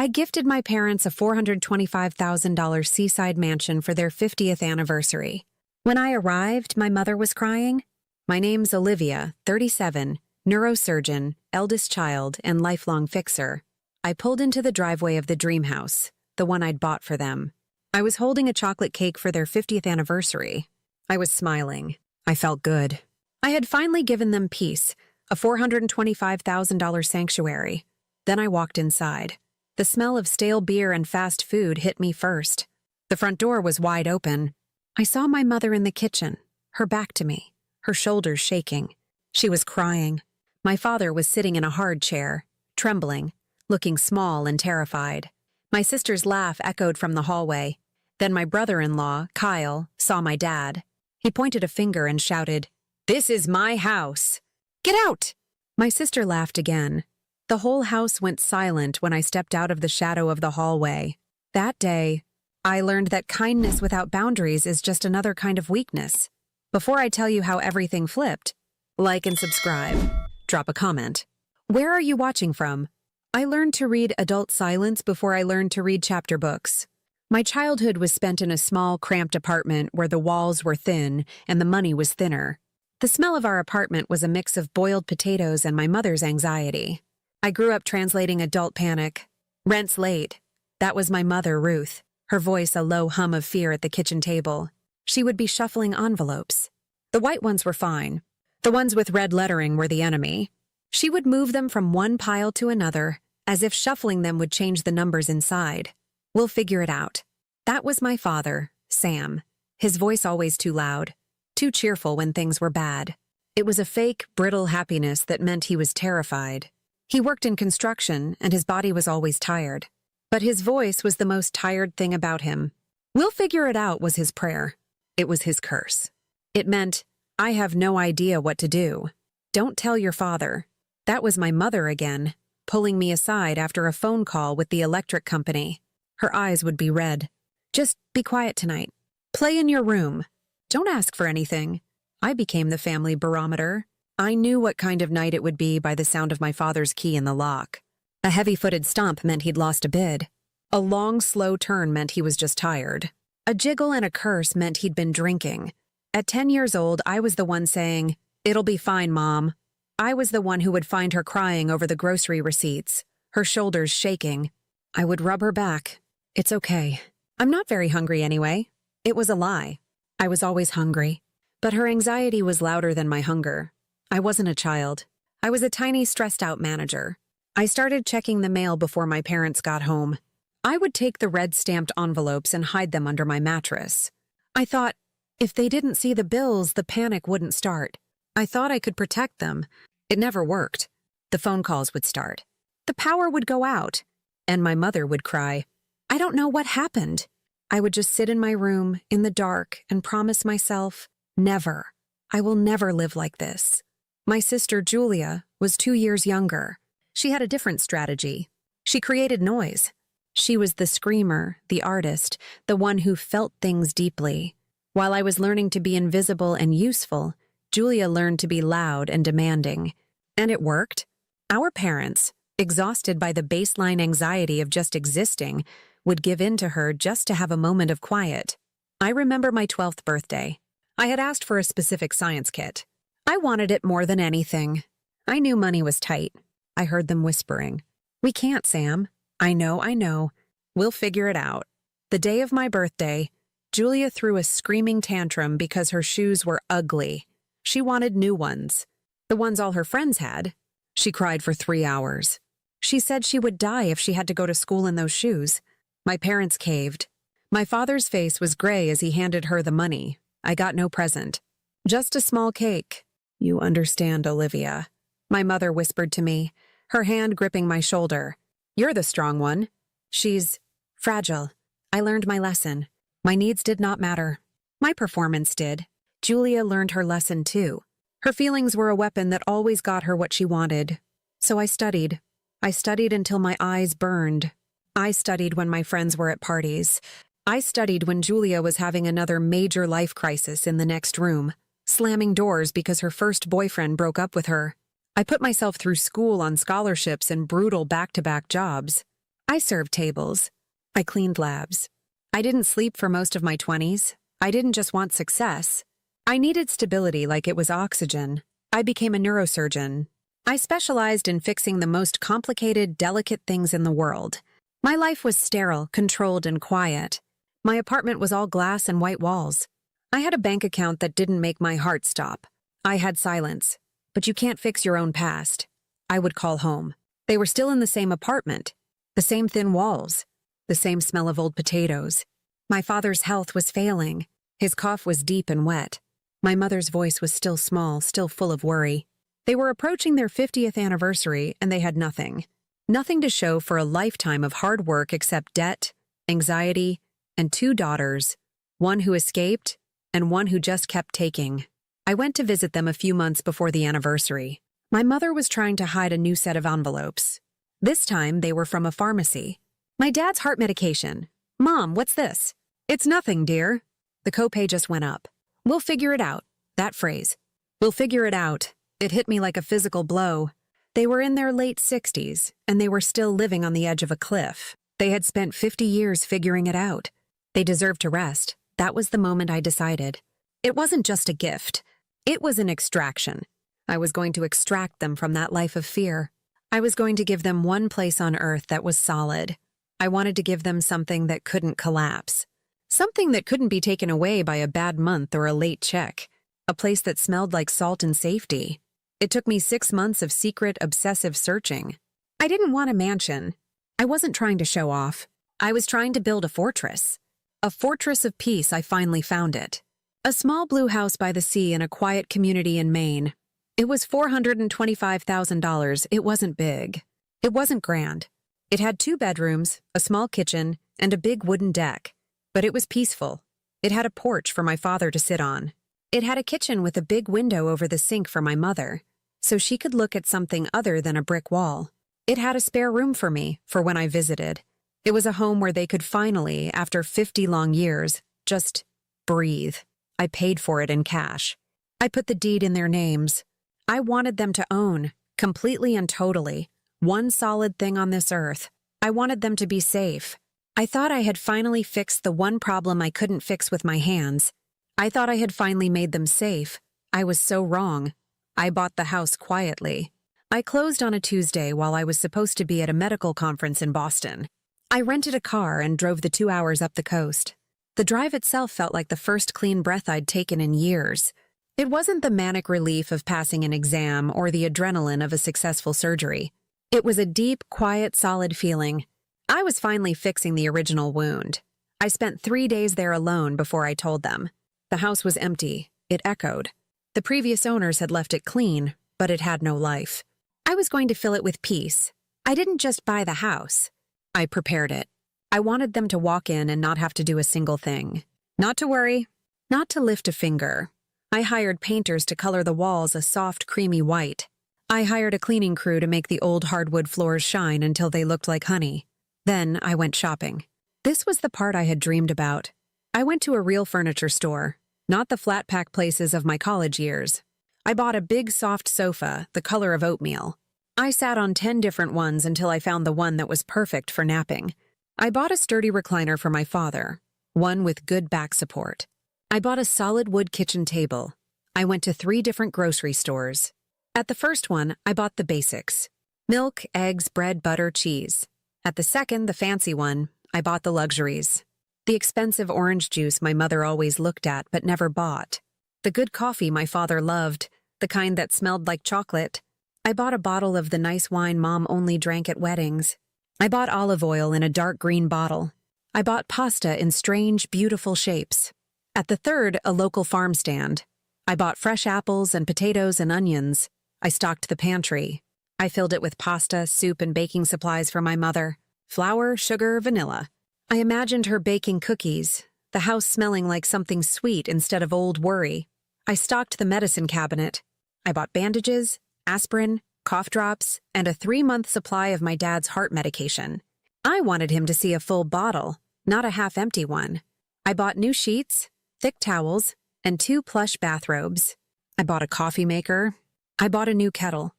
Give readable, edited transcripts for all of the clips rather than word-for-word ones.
I gifted my parents a $425,000 seaside mansion for their 50th anniversary. When I arrived, my mother was crying. My name's Olivia, 37, neurosurgeon, eldest child, and lifelong fixer. I pulled into the driveway of the dream house, the one I'd bought for them. I was holding a chocolate cake for their 50th anniversary. I was smiling. I felt good. I had finally given them peace, a $425,000 sanctuary. Then I walked inside. The smell of stale beer and fast food hit me first. The front door was wide open. I saw my mother in the kitchen, her back to me, her shoulders shaking. She was crying. My father was sitting in a hard chair, trembling, looking small and terrified. My sister's laugh echoed from the hallway. Then my brother-in-law, Kyle, saw my dad. He pointed a finger and shouted, "This is my house! Get out!" My sister laughed again. The whole house went silent when I stepped out of the shadow of the hallway. That day, I learned that kindness without boundaries is just another kind of weakness. Before I tell you how everything flipped, like and subscribe. Drop a comment. Where are you watching from? I learned to read adult silence before I learned to read chapter books. My childhood was spent in a small, cramped apartment where the walls were thin and the money was thinner. The smell of our apartment was a mix of boiled potatoes and my mother's anxiety. I grew up translating adult panic. Rent's late. That was my mother, Ruth, her voice a low hum of fear at the kitchen table. She would be shuffling envelopes. The white ones were fine. The ones with red lettering were the enemy. She would move them from one pile to another, as if shuffling them would change the numbers inside. We'll figure it out. That was my father, Sam. His voice always too loud, too cheerful when things were bad. It was a fake, brittle happiness that meant he was terrified. He worked in construction, and his body was always tired. But his voice was the most tired thing about him. "We'll figure it out" was his prayer. It was his curse. It meant, "I have no idea what to do. Don't tell your father." That was my mother again, pulling me aside after a phone call with the electric company. Her eyes would be red. "Just be quiet tonight. Play in your room. Don't ask for anything." I became the family barometer. I knew what kind of night it would be by the sound of my father's key in the lock. A heavy-footed stomp meant he'd lost a bid. A long, slow turn meant he was just tired. A jiggle and a curse meant he'd been drinking. At 10 years old, I was the one saying, "It'll be fine, Mom." I was the one who would find her crying over the grocery receipts, her shoulders shaking. I would rub her back. "It's okay. I'm not very hungry anyway." It was a lie. I was always hungry. But her anxiety was louder than my hunger. I wasn't a child. I was a tiny, stressed-out manager. I started checking the mail before my parents got home. I would take the red-stamped envelopes and hide them under my mattress. I thought, if they didn't see the bills, the panic wouldn't start. I thought I could protect them. It never worked. The phone calls would start. The power would go out. And my mother would cry. I don't know what happened. I would just sit in my room, in the dark, and promise myself, never. I will never live like this. My sister, Julia, was 2 years younger. She had a different strategy. She created noise. She was the screamer, the artist, the one who felt things deeply. While I was learning to be invisible and useful, Julia learned to be loud and demanding. And it worked. Our parents, exhausted by the baseline anxiety of just existing, would give in to her just to have a moment of quiet. I remember my 12th birthday. I had asked for a specific science kit. I wanted it more than anything. I knew money was tight. I heard them whispering. "We can't, Sam." I know. We'll figure it out." The day of my birthday, Julia threw a screaming tantrum because her shoes were ugly. She wanted new ones. The ones all her friends had. She cried for 3 hours. She said she would die if she had to go to school in those shoes. My parents caved. My father's face was gray as he handed her the money. I got no present. Just a small cake. "You understand, Olivia," my mother whispered to me, her hand gripping my shoulder. "You're the strong one." "She's fragile." I learned my lesson. My needs did not matter. My performance did. Julia learned her lesson too. Her feelings were a weapon that always got her what she wanted. So I studied. I studied until my eyes burned. I studied when my friends were at parties. I studied when Julia was having another major life crisis in the next room, slamming doors because her first boyfriend broke up with her. I put myself through school on scholarships and brutal back-to-back jobs. I served tables. I cleaned labs. I didn't sleep for most of my 20s. I didn't just want success. I needed stability like it was oxygen. I became a neurosurgeon. I specialized in fixing the most complicated, delicate things in the world. My life was sterile, controlled, and quiet. My apartment was all glass and white walls. I had a bank account that didn't make my heart stop. I had silence. But you can't fix your own past. I would call home. They were still in the same apartment. The same thin walls. The same smell of old potatoes. My father's health was failing. His cough was deep and wet. My mother's voice was still small, still full of worry. They were approaching their 50th anniversary, and they had nothing. Nothing to show for a lifetime of hard work except debt, anxiety, and 2 daughters, one who escaped and one who just kept taking. I went to visit them a few months before the anniversary. My mother was trying to hide a new set of envelopes. This time, they were from a pharmacy. My dad's heart medication. Mom, what's this? It's nothing, dear. The copay just went up. We'll figure it out. That phrase. We'll figure it out. It hit me like a physical blow. They were in their late 60s, and they were still living on the edge of a cliff. They had spent 50 years figuring it out. They deserved to rest. That was the moment I decided. It wasn't just a gift. It was an extraction. I was going to extract them from that life of fear. I was going to give them one place on earth that was solid. I wanted to give them something that couldn't collapse. Something that couldn't be taken away by a bad month or a late check. A place that smelled like salt and safety. It took me 6 months of secret, obsessive searching. I didn't want a mansion. I wasn't trying to show off. I was trying to build a fortress. A fortress of peace. I finally found it. A small blue house by the sea in a quiet community in Maine. It was $425,000. It wasn't big. It wasn't grand. It had 2 bedrooms, a small kitchen, and a big wooden deck. But it was peaceful. It had a porch for my father to sit on. It had a kitchen with a big window over the sink for my mother, so she could look at something other than a brick wall. It had a spare room for me, for when I visited. It was a home where they could finally, after 50 long years, just breathe. I paid for it in cash. I put the deed in their names. I wanted them to own, completely and totally, one solid thing on this earth. I wanted them to be safe. I thought I had finally fixed the one problem I couldn't fix with my hands. I thought I had finally made them safe. I was so wrong. I bought the house quietly. I closed on a Tuesday while I was supposed to be at a medical conference in Boston. I rented a car and drove the 2 hours up the coast. The drive itself felt like the first clean breath I'd taken in years. It wasn't the manic relief of passing an exam or the adrenaline of a successful surgery. It was a deep, quiet, solid feeling. I was finally fixing the original wound. I spent 3 days there alone before I told them. The house was empty. It echoed. The previous owners had left it clean, but it had no life. I was going to fill it with peace. I didn't just buy the house. I prepared it. I wanted them to walk in and not have to do a single thing. Not to worry. Not to lift a finger. I hired painters to color the walls a soft, creamy white. I hired a cleaning crew to make the old hardwood floors shine until they looked like honey. Then I went shopping. This was the part I had dreamed about. I went to a real furniture store. Not the flat-pack places of my college years. I bought a big, soft sofa, the color of oatmeal. I sat on 10 different ones until I found the one that was perfect for napping. I bought a sturdy recliner for my father, one with good back support. I bought a solid wood kitchen table. I went to 3 different grocery stores. At the first one, I bought the basics. Milk, eggs, bread, butter, cheese. At the second, the fancy one, I bought the luxuries. The expensive orange juice my mother always looked at but never bought. The good coffee my father loved, the kind that smelled like chocolate. I bought a bottle of the nice wine Mom only drank at weddings. I bought olive oil in a dark green bottle. I bought pasta in strange, beautiful shapes. At the third, a local farm stand. I bought fresh apples and potatoes and onions. I stocked the pantry. I filled it with pasta, soup, and baking supplies for my mother. Flour, sugar, vanilla. I imagined her baking cookies, the house smelling like something sweet instead of old worry. I stocked the medicine cabinet. I bought bandages, aspirin, cough drops, and a 3-month supply of my dad's heart medication. I wanted him to see a full bottle, not a half-empty one. I bought new sheets, thick towels, and 2 plush bathrobes. I bought a coffee maker. I bought a new kettle.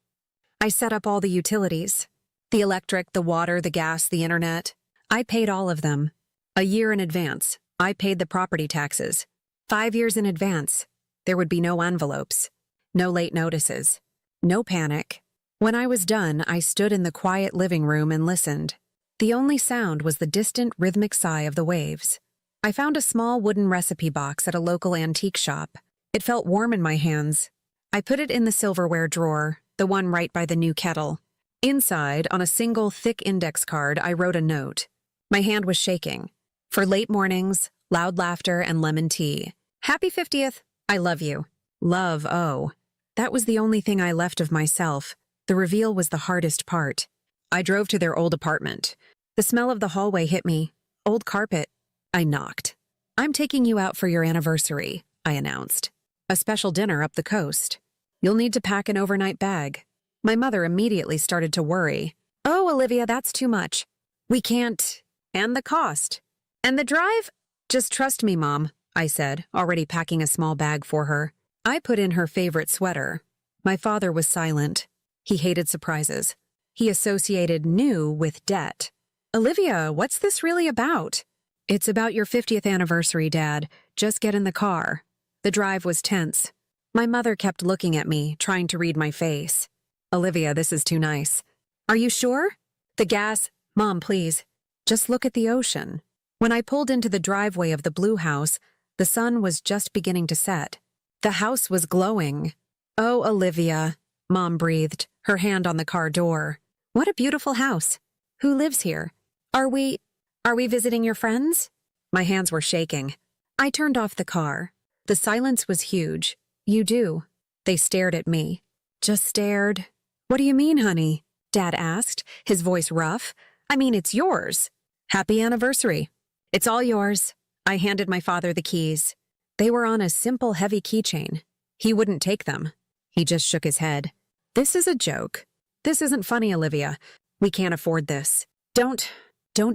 I set up all the utilities. The electric, the water, the gas, the internet. I paid all of them. A year in advance. I paid the property taxes. 5 years in advance. There would be no envelopes. No late notices. No panic. When I was done, I stood in the quiet living room and listened. The only sound was the distant, rhythmic sigh of the waves. I found a small wooden recipe box at a local antique shop. It felt warm in my hands. I put it in the silverware drawer, the one right by the new kettle. Inside, on a single thick index card, I wrote a note. My hand was shaking. For late mornings, loud laughter, and lemon tea. Happy 50th. I love you. Love, oh. That was the only thing I left of myself. The reveal was the hardest part. I drove to their old apartment. The smell of the hallway hit me. Old carpet. I knocked. I'm taking you out for your anniversary, I announced. A special dinner up the coast. You'll need to pack an overnight bag. My mother immediately started to worry. Oh, Olivia, that's too much. We can't. And the cost. And the drive? Just trust me, Mom, I said, already packing a small bag for her. I put in her favorite sweater. My father was silent. He hated surprises. He associated new with debt. Olivia, what's this really about? It's about your 50th anniversary, Dad. Just get in the car. The drive was tense. My mother kept looking at me, trying to read my face. Olivia, this is too nice. Are you sure? The gas. Mom, please. Just look at the ocean. When I pulled into the driveway of the blue house, the sun was just beginning to set. The house was glowing. Oh, Olivia, Mom breathed, her hand on the car door. What a beautiful house. Who lives here? Are we visiting your friends? My hands were shaking. I turned off the car. The silence was huge. You do. They stared at me. Just stared. What do you mean, honey? Dad asked, his voice rough. I mean, it's yours. Happy anniversary. It's all yours. I handed my father the keys. They were on a simple, heavy keychain. He wouldn't take them. He just shook his head. This is a joke. This isn't funny, Olivia. We can't afford this. Don't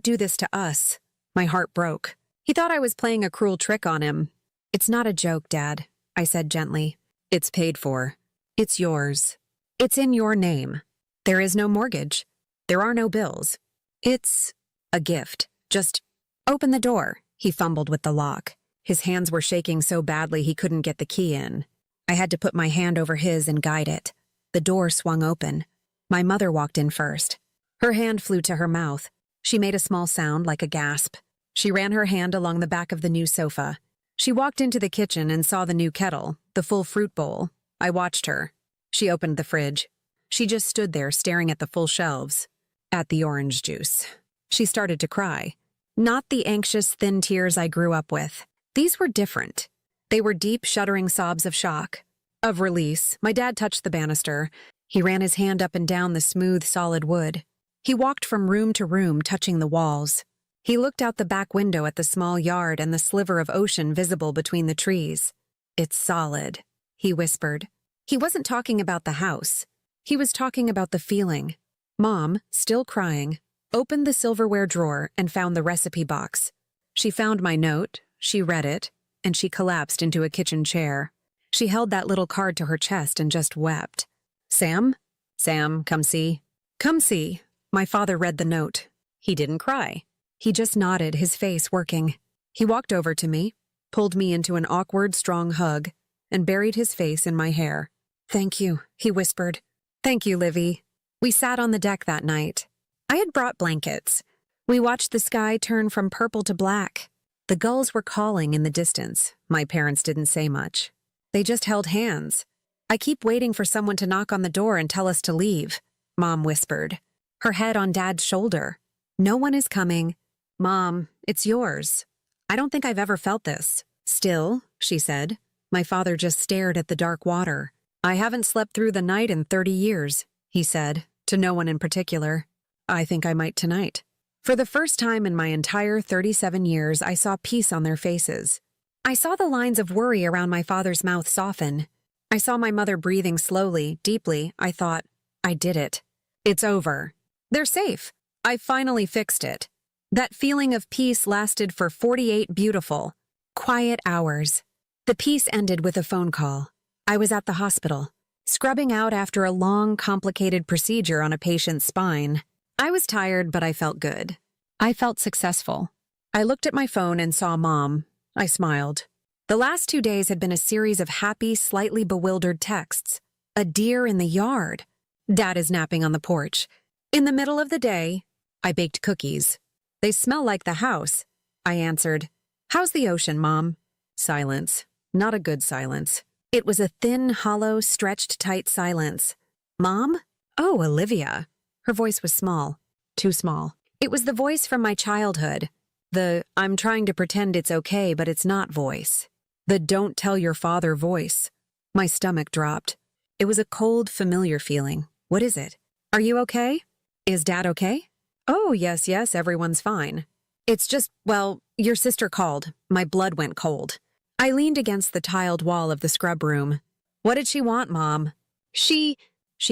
do this to us. My heart broke. He thought I was playing a cruel trick on him. It's not a joke, Dad, I said gently. It's paid for. It's yours. It's in your name. There is no mortgage. There are no bills. It's a gift. Just open the door. He fumbled with the lock. His hands were shaking so badly he couldn't get the key in. I had to put my hand over his and guide it. The door swung open. My mother walked in first. Her hand flew to her mouth. She made a small sound like a gasp. She ran her hand along the back of the new sofa. She walked into the kitchen and saw the new kettle, the full fruit bowl. I watched her. She opened the fridge. She just stood there staring at the full shelves. At the orange juice. She started to cry. Not the anxious, thin tears I grew up with. These were different. They were deep, shuddering sobs of shock. Of release, my dad touched the banister. He ran his hand up and down the smooth, solid wood. He walked from room to room, touching the walls. He looked out the back window at the small yard and the sliver of ocean visible between the trees. It's solid, he whispered. He wasn't talking about the house. He was talking about the feeling. Mom, still crying, opened the silverware drawer and found the recipe box. She found my note, she read it, and she collapsed into a kitchen chair. She held that little card to her chest and just wept. Sam? Sam, come see. Come see. My father read the note. He didn't cry. He just nodded, his face working. He walked over to me, pulled me into an awkward, strong hug, and buried his face in my hair. Thank you, he whispered. Thank you, Livy. We sat on the deck that night. I had brought blankets. We watched the sky turn from purple to black. The gulls were calling in the distance. My parents didn't say much. They just held hands. I keep waiting for someone to knock on the door and tell us to leave, Mom whispered, her head on Dad's shoulder. No one is coming. Mom, it's yours. I don't think I've ever felt this. Still, she said. My father just stared at the dark water. I haven't slept through the night in 30 years, he said, to no one in particular. I think I might tonight. For the first time in my entire 37 years, I saw peace on their faces. I saw the lines of worry around my father's mouth soften. I saw my mother breathing slowly, deeply. I thought, I did it. It's over. They're safe. I finally fixed it. That feeling of peace lasted for 48 beautiful, quiet hours. The peace ended with a phone call. I was at the hospital, scrubbing out after a long, complicated procedure on a patient's spine. I was tired, but I felt good. I felt successful. I looked at my phone and saw Mom. I smiled. The last 2 days had been a series of happy, slightly bewildered texts. A deer in the yard. Dad is napping on the porch. In the middle of the day, I baked cookies. They smell like the house. I answered, "How's the ocean, Mom?" Silence. Not a good silence. It was a thin, hollow, stretched tight silence. Mom? Oh, Olivia. Her voice was small. Too small. It was the voice from my childhood. The "I'm trying to pretend it's okay, but it's not" voice. The "don't tell your father" voice. My stomach dropped. It was a cold, familiar feeling. What is it? Are you okay? Is Dad okay? Oh, yes, everyone's fine. It's just, well, your sister called. My blood went cold. I leaned against the tiled wall of the scrub room. What did she want, Mom? She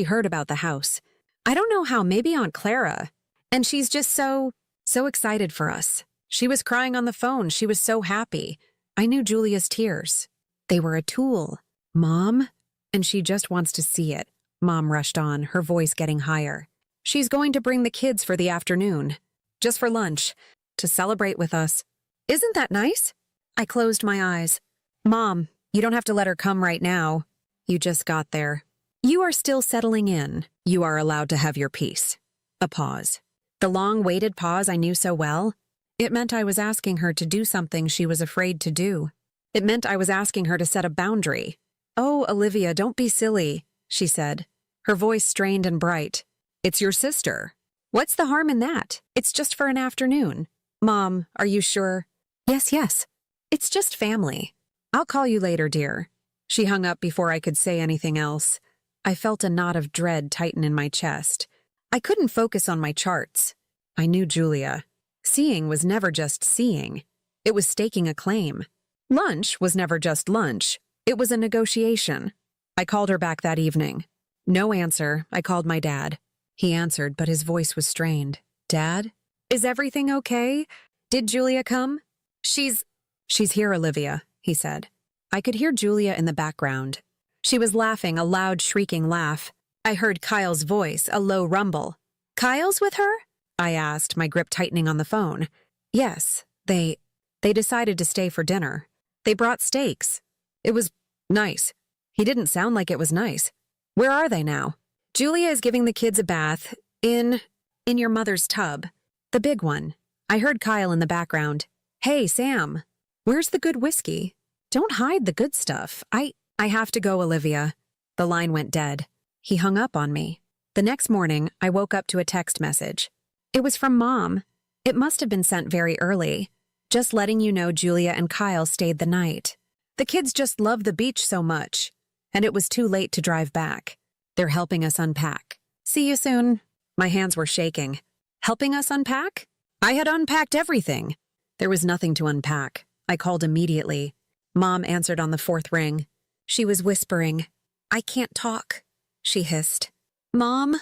heard about the house. I don't know how, maybe Aunt Clara. And she's just so excited for us. She was crying on the phone. She was so happy. I knew Julia's tears. They were a tool. Mom? And she just wants to see it. Mom rushed on, her voice getting higher. She's going to bring the kids for the afternoon. Just for lunch. To celebrate with us. Isn't that nice? I closed my eyes. Mom, you don't have to let her come right now. You just got there. You are still settling in. You are allowed to have your peace. A pause. The long-waited pause I knew so well. It meant I was asking her to do something she was afraid to do. It meant I was asking her to set a boundary. Oh, Olivia, don't be silly, she said. Her voice strained and bright. It's your sister. What's the harm in that? It's just for an afternoon. Mom, are you sure? Yes. It's just family. I'll call you later, dear. She hung up before I could say anything else. I felt a knot of dread tighten in my chest. I couldn't focus on my charts. I knew Julia. Seeing was never just seeing. It was staking a claim. Lunch was never just lunch. It was a negotiation. I called her back that evening. No answer. I called my dad. He answered, but his voice was strained. Dad? Is everything okay? Did Julia come? She's here, Olivia, he said. I could hear Julia in the background. She was laughing, a loud, shrieking laugh. I heard Kyle's voice, a low rumble. Kyle's with her? I asked, my grip tightening on the phone. Yes, they decided to stay for dinner. They brought steaks. It was nice. He didn't sound like it was nice. Where are they now? Julia is giving the kids a bath in your mother's tub. The big one. I heard Kyle in the background. Hey, Sam. Where's the good whiskey? Don't hide the good stuff. I have to go, Olivia. The line went dead. He hung up on me. The next morning, I woke up to a text message. It was from Mom. It must have been sent very early. Just letting you know Julia and Kyle stayed the night. The kids just love the beach so much. And it was too late to drive back. They're helping us unpack. See you soon. My hands were shaking. Helping us unpack? I had unpacked everything. There was nothing to unpack. I called immediately. Mom answered on the fourth ring. She was whispering. I can't talk, she hissed. Mom,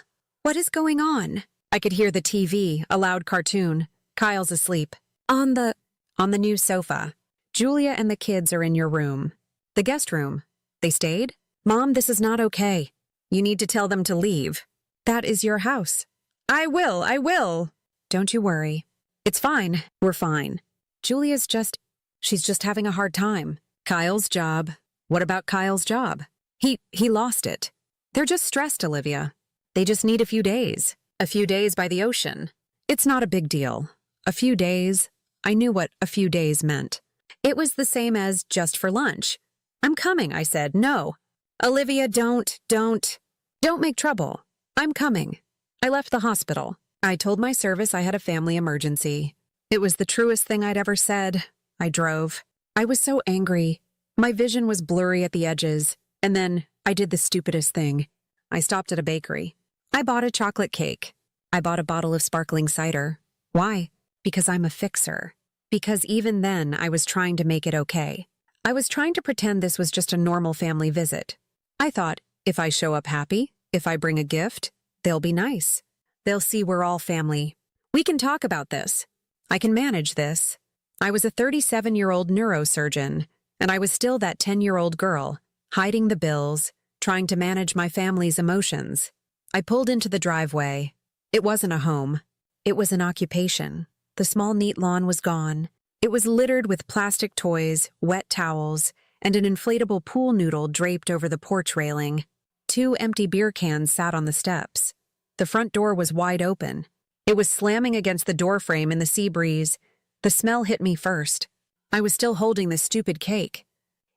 what is going on? I could hear the TV, a loud cartoon. Kyle's asleep. On the new sofa. Julia and the kids are in your room. The guest room. They stayed? Mom, this is not okay. You need to tell them to leave. That is your house. I will. Don't you worry. It's fine. We're fine. Julia's she's just having a hard time. Kyle's job. What about Kyle's job? He lost it. They're just stressed, Olivia. They just need a few days. A few days by the ocean. It's not a big deal. A few days. I knew what a few days meant. It was the same as just for lunch. I'm coming, I said. No. Olivia, don't make trouble. I'm coming. I left the hospital. I told my service I had a family emergency. It was the truest thing I'd ever said. I drove. I was so angry. My vision was blurry at the edges. And then I did the stupidest thing. I stopped at a bakery. I bought a chocolate cake. I bought a bottle of sparkling cider. Why? Because I'm a fixer. Because even then I was trying to make it okay. I was trying to pretend this was just a normal family visit. I thought, if I show up happy, if I bring a gift, they'll be nice. They'll see we're all family. We can talk about this. I can manage this. I was a 37-year-old neurosurgeon, and I was still that 10-year-old girl, hiding the bills, trying to manage my family's emotions. I pulled into the driveway. It wasn't a home. It was an occupation. The small, neat lawn was gone. It was littered with plastic toys, wet towels, and an inflatable pool noodle draped over the porch railing. 2 empty beer cans sat on the steps. The front door was wide open. It was slamming against the doorframe in the sea breeze. The smell hit me first. I was still holding the stupid cake.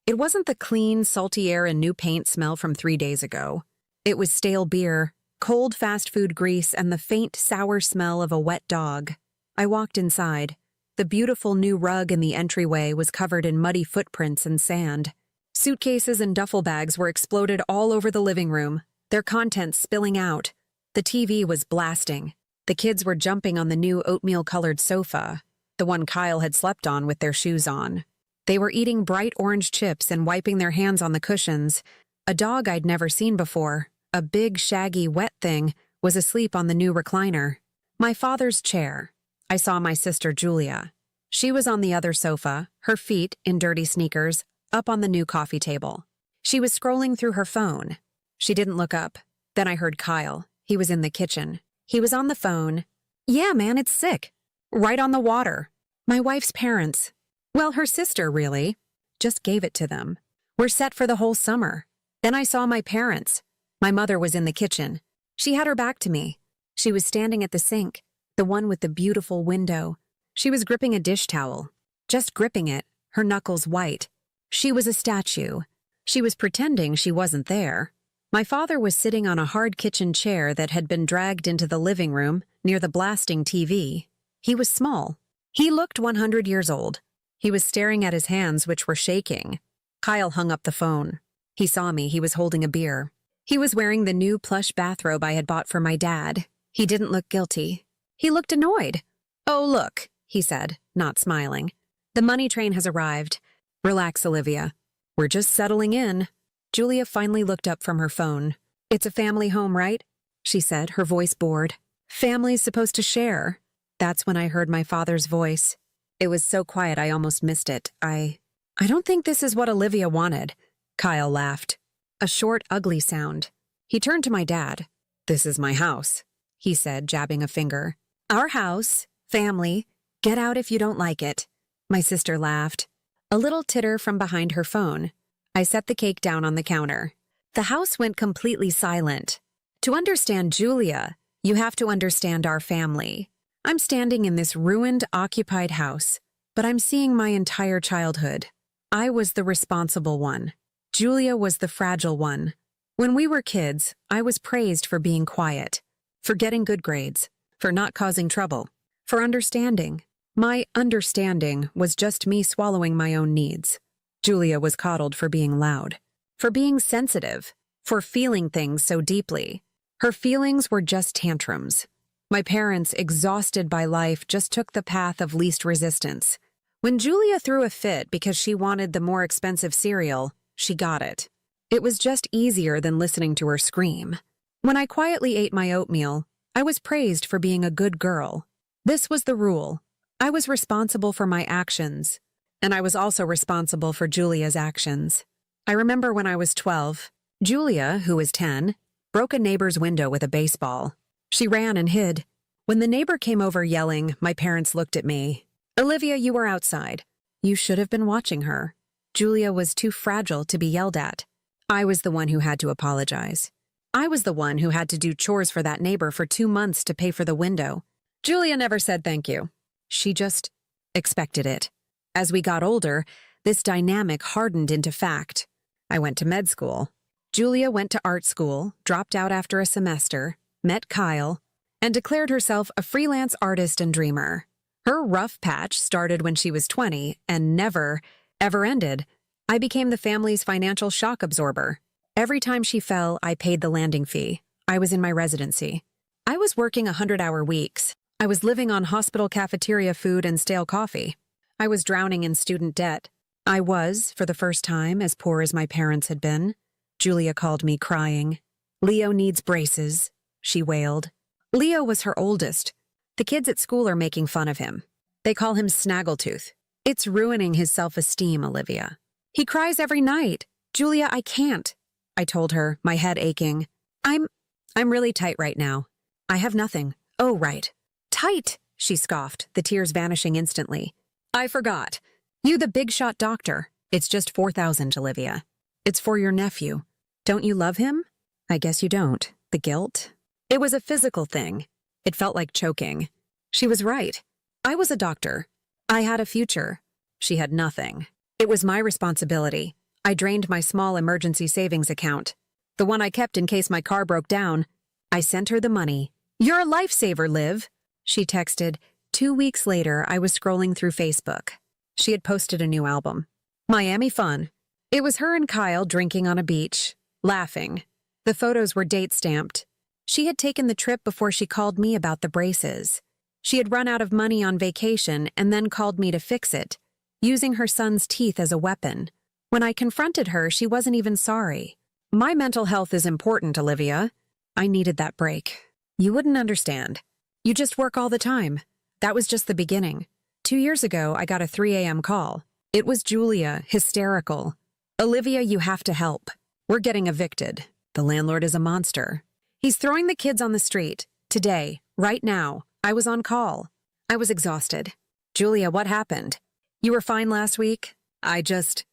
It wasn't the clean, salty air and new paint smell from 3 days ago. It was stale beer, cold fast food grease, and the faint, sour smell of a wet dog. I walked inside. The beautiful new rug in the entryway was covered in muddy footprints and sand. Suitcases and duffel bags were exploded all over the living room, their contents spilling out. The TV was blasting. The kids were jumping on the new oatmeal-colored sofa, the one Kyle had slept on with their shoes on. They were eating bright orange chips and wiping their hands on the cushions. A dog I'd never seen before, a big, shaggy, wet thing, was asleep on the new recliner. My father's chair. I saw my sister Julia. She was on the other sofa, her feet, in dirty sneakers, up on the new coffee table. She was scrolling through her phone. She didn't look up. Then I heard Kyle. He was in the kitchen. He was on the phone. "Yeah, man, it's sick. Right on the water. My wife's parents. Well, her sister, really. Just gave it to them. We're set for the whole summer." Then I saw my parents. My mother was in the kitchen. She had her back to me. She was standing at the sink, the one with the beautiful window. She was gripping a dish towel. Just gripping it, her knuckles white. She was a statue. She was pretending she wasn't there. My father was sitting on a hard kitchen chair that had been dragged into the living room near the blasting TV. He was small. He looked 100 years old. He was staring at his hands, which were shaking. Kyle hung up the phone. He saw me. He was holding a beer. He was wearing the new plush bathrobe I had bought for my dad. He didn't look guilty. He looked annoyed. "Oh, look," he said, not smiling. "The money train has arrived. Relax, Olivia. We're just settling in." Julia finally looked up from her phone. "It's a family home, right?" she said, her voice bored. "Family's supposed to share." That's when I heard my father's voice. It was so quiet I almost missed it. I don't think this is what Olivia wanted." Kyle laughed. A short, ugly sound. He turned to my dad. "This is my house," he said, jabbing a finger. "Our house, family. Get out if you don't like it." My sister laughed. A little titter from behind her phone. I set the cake down on the counter. The house went completely silent. To understand Julia, you have to understand our family. I'm standing in this ruined, occupied house, but I'm seeing my entire childhood. I was the responsible one. Julia was the fragile one. When we were kids, I was praised for being quiet, for getting good grades, for not causing trouble, for understanding. My understanding was just me swallowing my own needs. Julia was coddled for being loud, for being sensitive, for feeling things so deeply. Her feelings were just tantrums. My parents, exhausted by life, just took the path of least resistance. When Julia threw a fit because she wanted the more expensive cereal, she got it. It was just easier than listening to her scream. When I quietly ate my oatmeal, I was praised for being a good girl. This was the rule. I was responsible for my actions, and I was also responsible for Julia's actions. I remember when I was 12, Julia, who was 10, broke a neighbor's window with a baseball. She ran and hid. When the neighbor came over yelling, my parents looked at me. "Olivia, you were outside. You should have been watching her." Julia was too fragile to be yelled at. I was the one who had to apologize. I was the one who had to do chores for that neighbor for 2 months to pay for the window. Julia never said thank you. She just expected it. As we got older, this dynamic hardened into fact. I went to med school. Julia went to art school, dropped out after a semester, met Kyle, and declared herself a freelance artist and dreamer. Her rough patch started when she was 20 and never, ever ended. I became the family's financial shock absorber. Every time she fell, I paid the landing fee. I was in my residency. I was working 100-hour weeks. I was living on hospital cafeteria food and stale coffee. I was drowning in student debt. I was, for the first time, as poor as my parents had been. Julia called me crying. "Leo needs braces," she wailed. Leo was her oldest. The kids at school are making fun of him. They call him Snaggletooth. It's ruining his self-esteem, Olivia. "He cries every night. Julia, I can't," I told her, my head aching. I'm really tight right now. I have nothing. Oh, right. Tight, she scoffed, the tears vanishing instantly. I forgot. You the big shot doctor. It's just 4,000, Olivia. It's for your nephew. Don't you love him? I guess you don't. The guilt? It was a physical thing. It felt like choking. She was right. I was a doctor. I had a future. She had nothing. It was my responsibility. I drained my small emergency savings account, the one I kept in case my car broke down. I sent her the money. You're a lifesaver, Liv, she texted. 2 weeks later, I was scrolling through Facebook. She had posted a new album. Miami Fun. It was her and Kyle drinking on a beach, laughing. The photos were date-stamped. She had taken the trip before she called me about the braces. She had run out of money on vacation and then called me to fix it, using her son's teeth as a weapon. When I confronted her, she wasn't even sorry. My mental health is important, Olivia. I needed that break. You wouldn't understand. You just work all the time. That was just the beginning. 2 years ago, I got a 3 a.m. call. It was Julia, hysterical. Olivia, you have to help. We're getting evicted. The landlord is a monster. He's throwing the kids on the street. Today, right now. I was on call. I was exhausted. Julia, what happened? You were fine last week? I just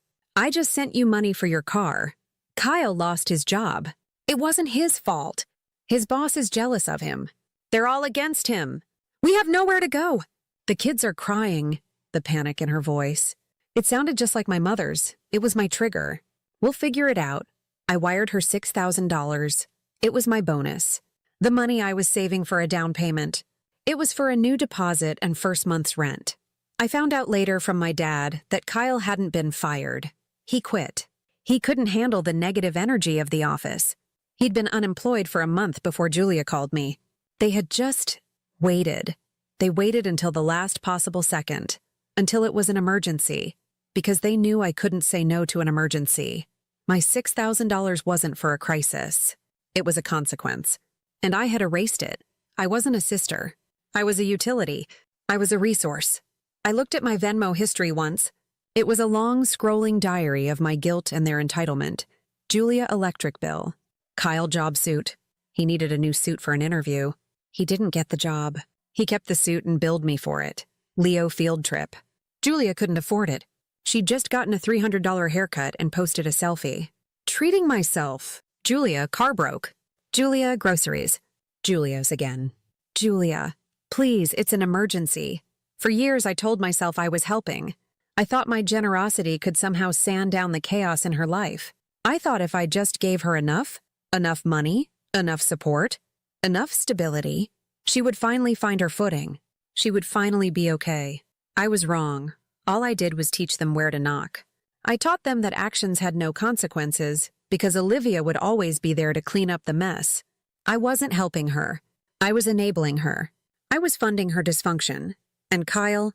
sent you money for your car. Kyle lost his job. It wasn't his fault. His boss is jealous of him. They're all against him. We have nowhere to go. The kids are crying, the panic in her voice. It sounded just like my mother's. It was my trigger. We'll figure it out. I wired her $6,000. It was my bonus. The money I was saving for a down payment. It was for a new deposit and first month's rent. I found out later from my dad that Kyle hadn't been fired. He quit. He couldn't handle the negative energy of the office. He'd been unemployed for a month before Julia called me. They had just waited. They waited until the last possible second, until it was an emergency, because they knew I couldn't say no to an emergency. My $6,000 wasn't for a crisis. It was a consequence. And I had erased it. I wasn't a sister. I was a utility. I was a resource. I looked at my Venmo history once. It was a long, scrolling diary of my guilt and their entitlement. Julia electric bill. Kyle job suit. He needed a new suit for an interview. He didn't get the job. He kept the suit and billed me for it. Leo field trip. Julia couldn't afford it. She'd just gotten a $300 haircut and posted a selfie. Treating myself. Julia, car broke. Julia, groceries. Julia's again. Julia, please, it's an emergency. For years, I told myself I was helping. I thought my generosity could somehow sand down the chaos in her life. I thought if I just gave her enough money, enough support, enough stability, she would finally find her footing. She would finally be okay. I was wrong. All I did was teach them where to knock. I taught them that actions had no consequences because Olivia would always be there to clean up the mess. I wasn't helping her. I was enabling her. I was funding her dysfunction. And Kyle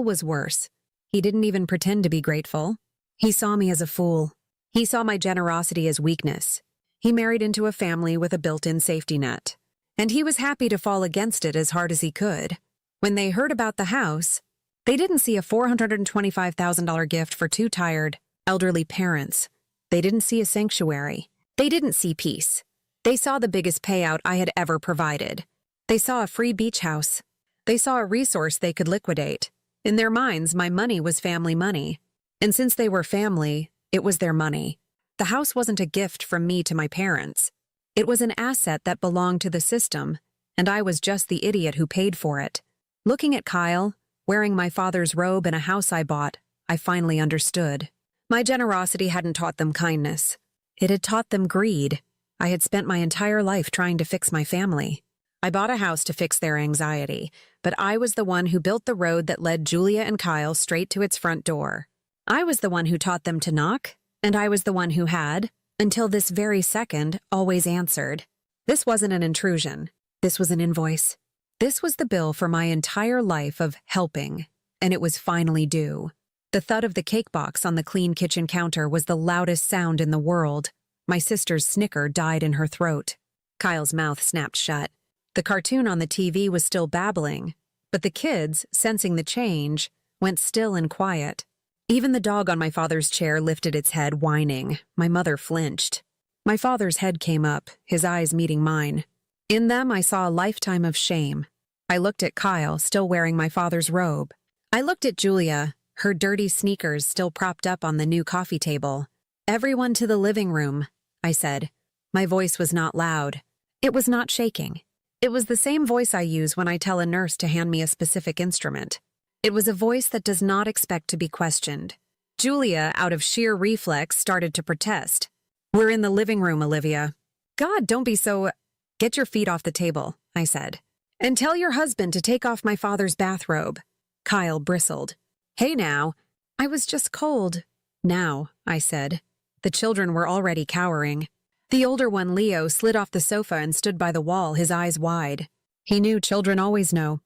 was worse. He didn't even pretend to be grateful. He saw me as a fool. He saw my generosity as weakness. He married into a family with a built-in safety net. And he was happy to fall against it as hard as he could. When they heard about the house, they didn't see a $425,000 gift for two tired, elderly parents. They didn't see a sanctuary. They didn't see peace. They saw the biggest payout I had ever provided. They saw a free beach house. They saw a resource they could liquidate. In their minds, my money was family money. And since they were family, it was their money. The house wasn't a gift from me to my parents. It was an asset that belonged to the system, and I was just the idiot who paid for it. Looking at Kyle, wearing my father's robe in a house I bought, I finally understood. My generosity hadn't taught them kindness. It had taught them greed. I had spent my entire life trying to fix my family. I bought a house to fix their anxiety, but I was the one who built the road that led Julia and Kyle straight to its front door. I was the one who taught them to knock, and I was the one who had, until this very second, always answered. This wasn't an intrusion. This was an invoice. This was the bill for my entire life of helping, and it was finally due. The thud of the cake box on the clean kitchen counter was the loudest sound in the world. My sister's snicker died in her throat. Kyle's mouth snapped shut. The cartoon on the TV was still babbling, but the kids, sensing the change, went still and quiet. Even the dog on my father's chair lifted its head, whining. My mother flinched. My father's head came up, his eyes meeting mine. In them, I saw a lifetime of shame. I looked at Kyle, still wearing my father's robe. I looked at Julia, her dirty sneakers still propped up on the new coffee table. "Everyone to the living room," I said. My voice was not loud. It was not shaking. It was the same voice I use when I tell a nurse to hand me a specific instrument. It was a voice that does not expect to be questioned. Julia, out of sheer reflex, started to protest. "We're in the living room, Olivia." "God, don't be so—" "Get your feet off the table," I said. "And tell your husband to take off my father's bathrobe." Kyle bristled. "Hey now." "I was just cold." "Now," I said. The children were already cowering. The older one, Leo, slid off the sofa and stood by the wall, his eyes wide. He knew children always know.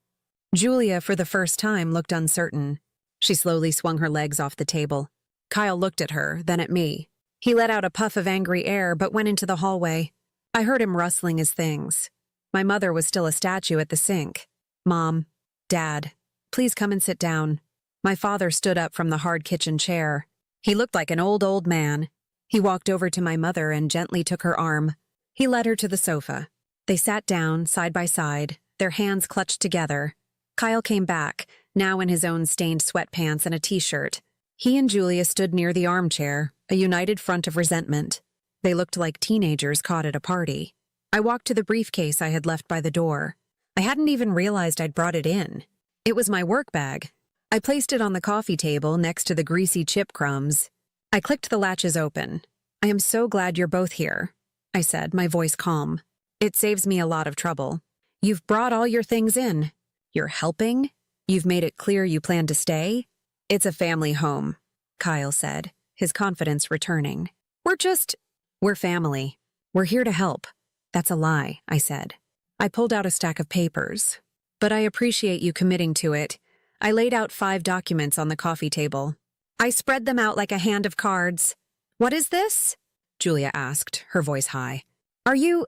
Julia, for the first time, looked uncertain. She slowly swung her legs off the table. Kyle looked at her, then at me. He let out a puff of angry air, but went into the hallway. I heard him rustling his things. My mother was still a statue at the sink. "Mom, Dad, please come and sit down." My father stood up from the hard kitchen chair. He looked like an old man. He walked over to my mother and gently took her arm. He led her to the sofa. They sat down, side by side, their hands clutched together. Kyle came back, now in his own stained sweatpants and a t-shirt. He and Julia stood near the armchair, a united front of resentment. They looked like teenagers caught at a party. I walked to the briefcase I had left by the door. I hadn't even realized I'd brought it in. It was my work bag. I placed it on the coffee table next to the greasy chip crumbs. I clicked the latches open. "I am so glad you're both here," I said, my voice calm. "It saves me a lot of trouble. You've brought all your things in. You're helping. You've made it clear you plan to stay. It's a family home," Kyle said, his confidence returning. We're family. We're here to help." "That's a lie," I said. I pulled out a stack of papers. "But I appreciate you committing to it." I laid out 5 documents on the coffee table. I spread them out like a hand of cards. "What is this?" Julia asked, her voice high. Are you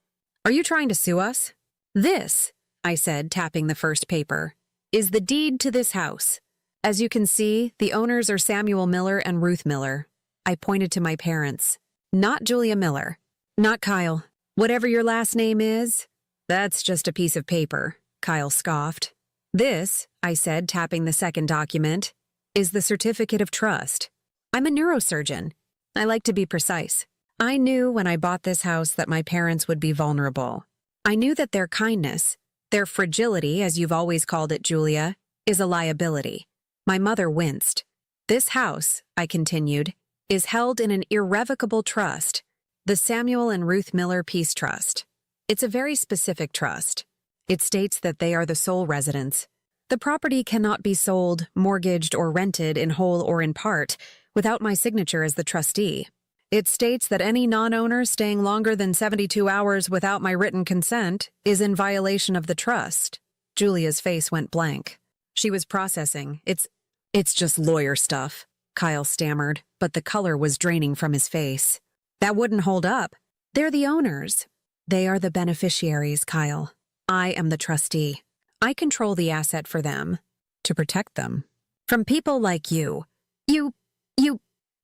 trying to sue us?" "This," I said, tapping the first paper, "is the deed to this house. As you can see, the owners are Samuel Miller and Ruth Miller." I pointed to my parents. "Not Julia Miller. Not Kyle. Whatever your last name is." "That's just a piece of paper," Kyle scoffed. "This," I said, tapping the second document, "is the certificate of trust. I'm a neurosurgeon. I like to be precise. I knew when I bought this house that my parents would be vulnerable. I knew that their kindness, their fragility, as you've always called it, Julia, is a liability." My mother winced. "This house," I continued, "is held in an irrevocable trust, the Samuel and Ruth Miller Peace Trust. It's a very specific trust. It states that they are the sole residents. The property cannot be sold, mortgaged, or rented in whole or in part without my signature as the trustee. It states that any non-owner staying longer than 72 hours without my written consent is in violation of the trust." Julia's face went blank. She was processing. It's just lawyer stuff," Kyle stammered, but the color was draining from his face. "That wouldn't hold up. They're the owners. They are the beneficiaries, Kyle. I am the trustee. I control the asset for them, to protect them. From people like you. You...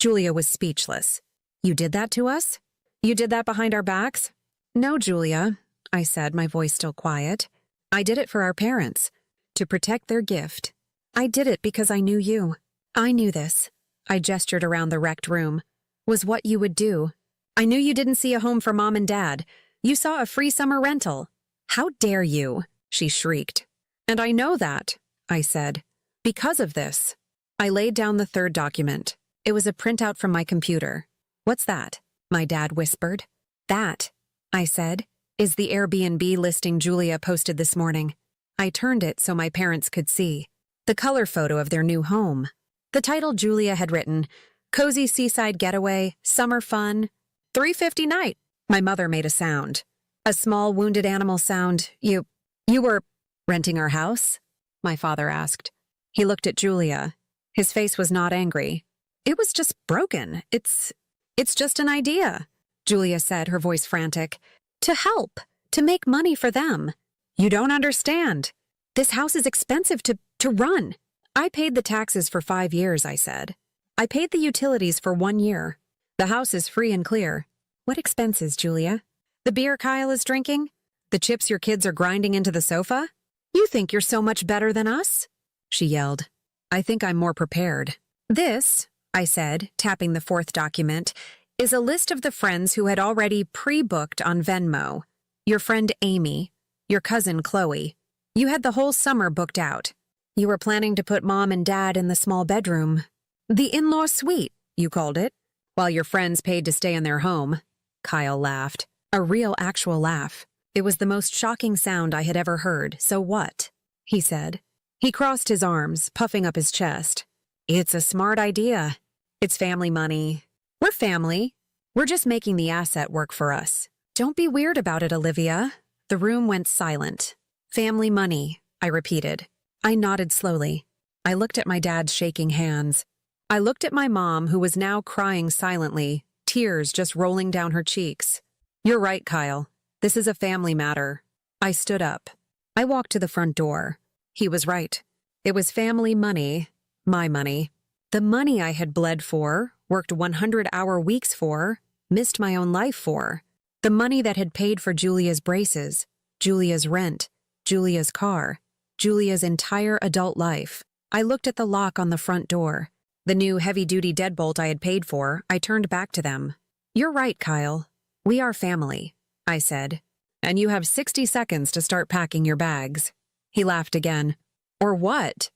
Julia was speechless. "You did that to us? You did that behind our backs?" "No, Julia," I said, my voice still quiet. "I did it for our parents, to protect their gift. I did it because I knew you. I knew this." I gestured around the wrecked room. "Was what you would do. I knew you didn't see a home for Mom and Dad. You saw a free summer rental. How dare you?" she shrieked. "And I know that," I said, "because of this." I laid down the third document. It was a printout from my computer. "What's that?" my dad whispered. "That," I said, "is the Airbnb listing Julia posted this morning." I turned it so my parents could see. The color photo of their new home. The title Julia had written, "Cozy Seaside Getaway, Summer Fun, $350 night." My mother made a sound. A small wounded animal sound. You were renting our house?" my father asked. He looked at Julia. His face was not angry. "It was just broken. It's just an idea," Julia said, her voice frantic. "To help, to make money for them. You don't understand. This house is expensive to run." "I paid the taxes for 5 years," I said. "I paid the utilities for 1 year. The house is free and clear." "What expenses, Julia?" "The beer Kyle is drinking?" The chips your kids are grinding into the sofa? You think you're so much better than us? She yelled. I think I'm more prepared. This, I said, tapping the fourth document, is a list of the friends who had already pre-booked on Venmo. Your friend Amy, your cousin Chloe. You had the whole summer booked out. You were planning to put Mom and Dad in the small bedroom. The in-law suite, you called it, while your friends paid to stay in their home. Kyle laughed. A real actual laugh. It was the most shocking sound I had ever heard, so what? He said. He crossed his arms, puffing up his chest. It's a smart idea. It's family money. We're family. We're just making the asset work for us. Don't be weird about it, Olivia. The room went silent. Family money, I repeated. I nodded slowly. I looked at my dad's shaking hands. I looked at my mom, who was now crying silently, tears just rolling down her cheeks. You're right, Kyle. This is a family matter. I stood up. I walked to the front door. He was right. It was family money, my money. The money I had bled for, worked 100-hour weeks for, missed my own life for. The money that had paid for Julia's braces, Julia's rent, Julia's car, Julia's entire adult life. I looked at the lock on the front door. The new heavy-duty deadbolt I had paid for, I turned back to them. You're right, Kyle. We are family, I said. And you have 60 seconds to start packing your bags. He laughed again. Or what?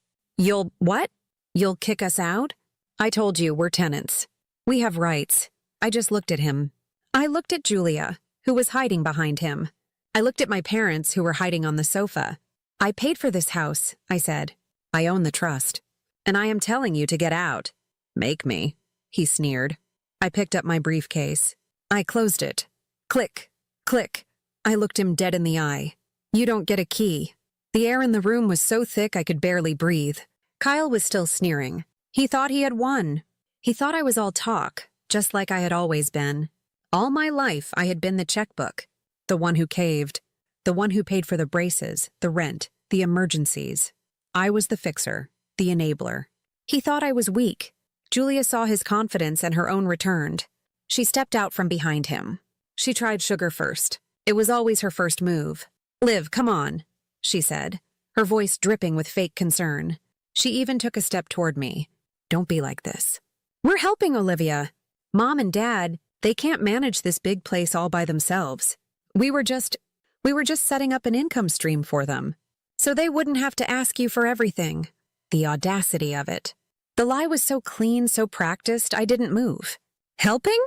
What? You'll kick us out? I told you we're tenants. We have rights. I just looked at him. I looked at Julia, who was hiding behind him. I looked at my parents, who were hiding on the sofa. I paid for this house, I said. I own the trust. And I am telling you to get out. Make me, he sneered. I picked up my briefcase. I closed it. Click, click. I looked him dead in the eye. You don't get a key. The air in the room was so thick I could barely breathe. Kyle was still sneering. He thought he had won. He thought I was all talk, just like I had always been. All my life I had been the checkbook, the one who caved, the one who paid for the braces, the rent, the emergencies. I was the fixer, the enabler. He thought I was weak. Julia saw his confidence and her own returned. She stepped out from behind him. She tried sugar first. It was always her first move. Liv, come on, she said, her voice dripping with fake concern. She even took a step toward me. Don't be like this. We're helping, Olivia. Mom and Dad, they can't manage this big place all by themselves. We were just setting up an income stream for them, so they wouldn't have to ask you for everything. The audacity of it. The lie was so clean, so practiced, I didn't move. Helping?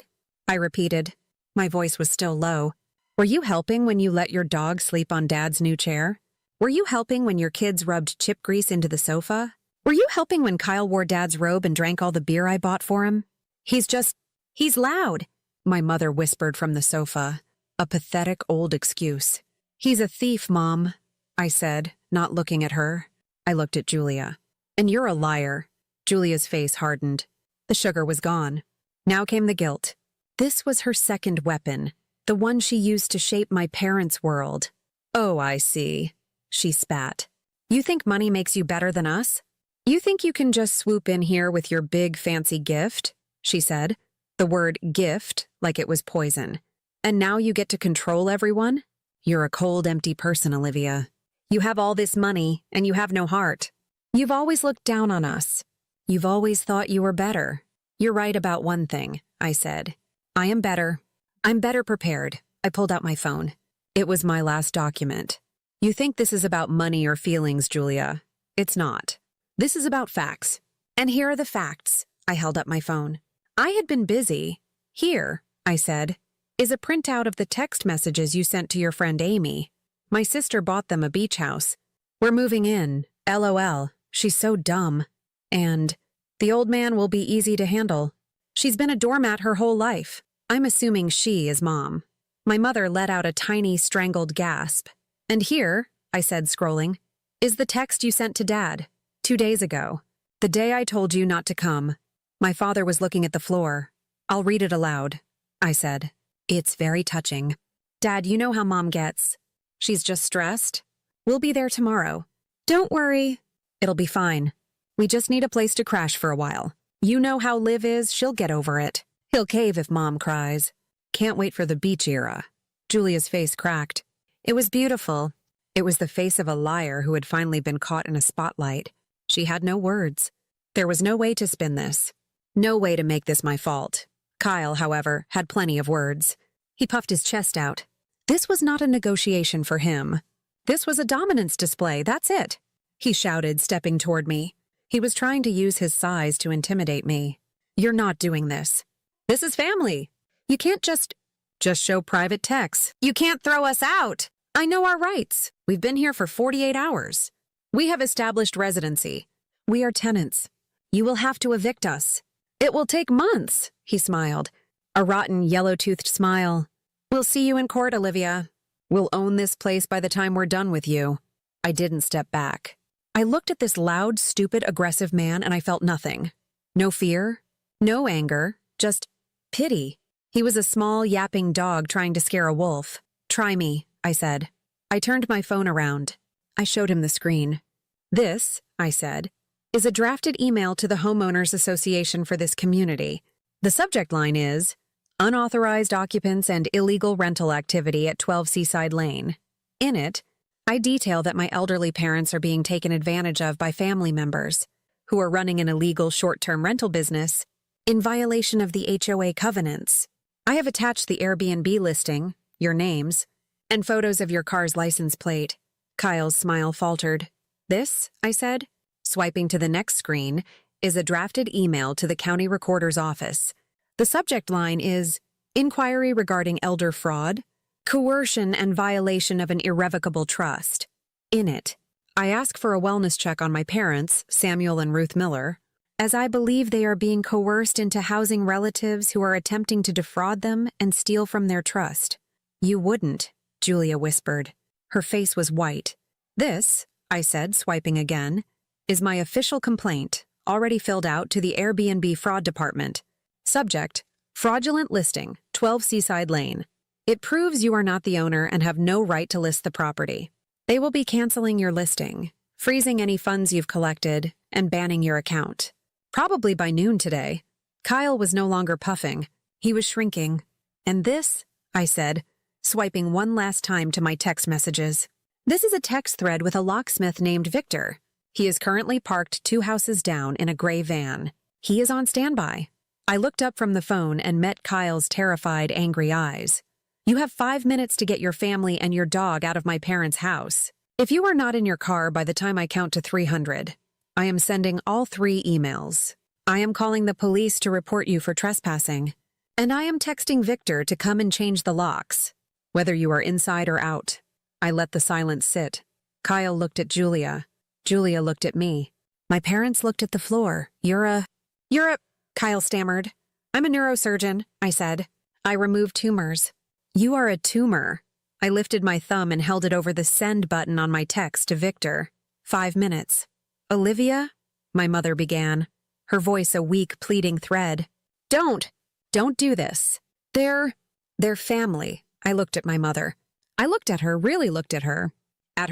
I repeated. My voice was still low. Were you helping when you let your dog sleep on Dad's new chair? Were you helping when your kids rubbed chip grease into the sofa? Were you helping when Kyle wore Dad's robe and drank all the beer I bought for him? He's loud, my mother whispered from the sofa. A pathetic old excuse. He's a thief, Mom, I said, not looking at her. I looked at Julia. And you're a liar. Julia's face hardened. The sugar was gone. Now came the guilt. This was her second weapon, the one she used to shape my parents' world. Oh, I see, she spat. You think money makes you better than us? You think you can just swoop in here with your big fancy gift? She said, the word gift like it was poison. And now you get to control everyone? You're a cold, empty person, Olivia. You have all this money, and you have no heart. You've always looked down on us. You've always thought you were better. You're right about one thing, I said. I am better. I'm better prepared. I pulled out my phone. It was my last document. You think this is about money or feelings, Julia. It's not. This is about facts. And here are the facts. I held up my phone. I had been busy. Here, I said, is a printout of the text messages you sent to your friend Amy. My sister bought them a beach house. We're moving in. LOL. She's so dumb. And the old man will be easy to handle. She's been a doormat her whole life. I'm assuming she is Mom. My mother let out a tiny, strangled gasp. And here, I said, scrolling, is the text you sent to Dad 2 days ago. The day I told you not to come. My father was looking at the floor. I'll read it aloud, I said. It's very touching. Dad, you know how Mom gets. She's just stressed. We'll be there tomorrow. Don't worry. It'll be fine. We just need a place to crash for a while. You know how Liv is, she'll get over it. He'll cave if Mom cries. Can't wait for the beach era. Julia's face cracked. It was beautiful. It was the face of a liar who had finally been caught in a spotlight. She had no words. There was no way to spin this. No way to make this my fault. Kyle, however, had plenty of words. He puffed his chest out. This was not a negotiation for him. This was a dominance display, that's it. He shouted, stepping toward me. He was trying to use his size to intimidate me. You're not doing this. This is family. You can't just show private texts. You can't throw us out. I know our rights. We've been here for 48 hours. We have established residency. We are tenants. You will have to evict us. It will take months, he smiled. A rotten, yellow-toothed smile. We'll see you in court, Olivia. We'll own this place by the time we're done with you. I didn't step back. I looked at this loud, stupid, aggressive man and I felt nothing. No fear, no anger, just pity. He was a small, yapping dog trying to scare a wolf. Try me, I said. I turned my phone around. I showed him the screen. This, I said, is a drafted email to the Homeowners Association for this community. The subject line is, unauthorized occupants and illegal rental activity at 12 Seaside Lane. In it, I detail that my elderly parents are being taken advantage of by family members who are running an illegal short-term rental business in violation of the HOA covenants. I have attached the Airbnb listing, your names, and photos of your car's license plate. Kyle's smile faltered. This, I said, swiping to the next screen, is a drafted email to the county recorder's office. The subject line is, inquiry regarding elder fraud, coercion and violation of an irrevocable trust. In it, I ask for a wellness check on my parents, Samuel and Ruth Miller, as I believe they are being coerced into housing relatives who are attempting to defraud them and steal from their trust. You wouldn't, Julia whispered. Her face was white. This, I said, swiping again, is my official complaint, already filled out to the Airbnb fraud department. Subject, fraudulent listing, 12 Seaside Lane. It proves you are not the owner and have no right to list the property. They will be canceling your listing, freezing any funds you've collected, and banning your account. Probably by noon today. Kyle was no longer puffing. He was shrinking. And this, I said, swiping one last time to my text messages. This is a text thread with a locksmith named Victor. He is currently parked 2 houses down in a gray van. He is on standby. I looked up from the phone and met Kyle's terrified, angry eyes. You have 5 minutes to get your family and your dog out of my parents' house. If you are not in your car by the time I count to 300, I am sending all 3 emails. I am calling the police to report you for trespassing. And I am texting Victor to come and change the locks, whether you are inside or out. I let the silence sit. Kyle looked at Julia. Julia looked at me. My parents looked at the floor. You're a, Kyle stammered. I'm a neurosurgeon, I said. I remove tumors. You are a tumor. I lifted my thumb and held it over the send button on my text to Victor. 5 minutes. Olivia? My mother began, her voice a weak, pleading thread. Don't do this. They're family. I looked at my mother. I looked at her, really looked at her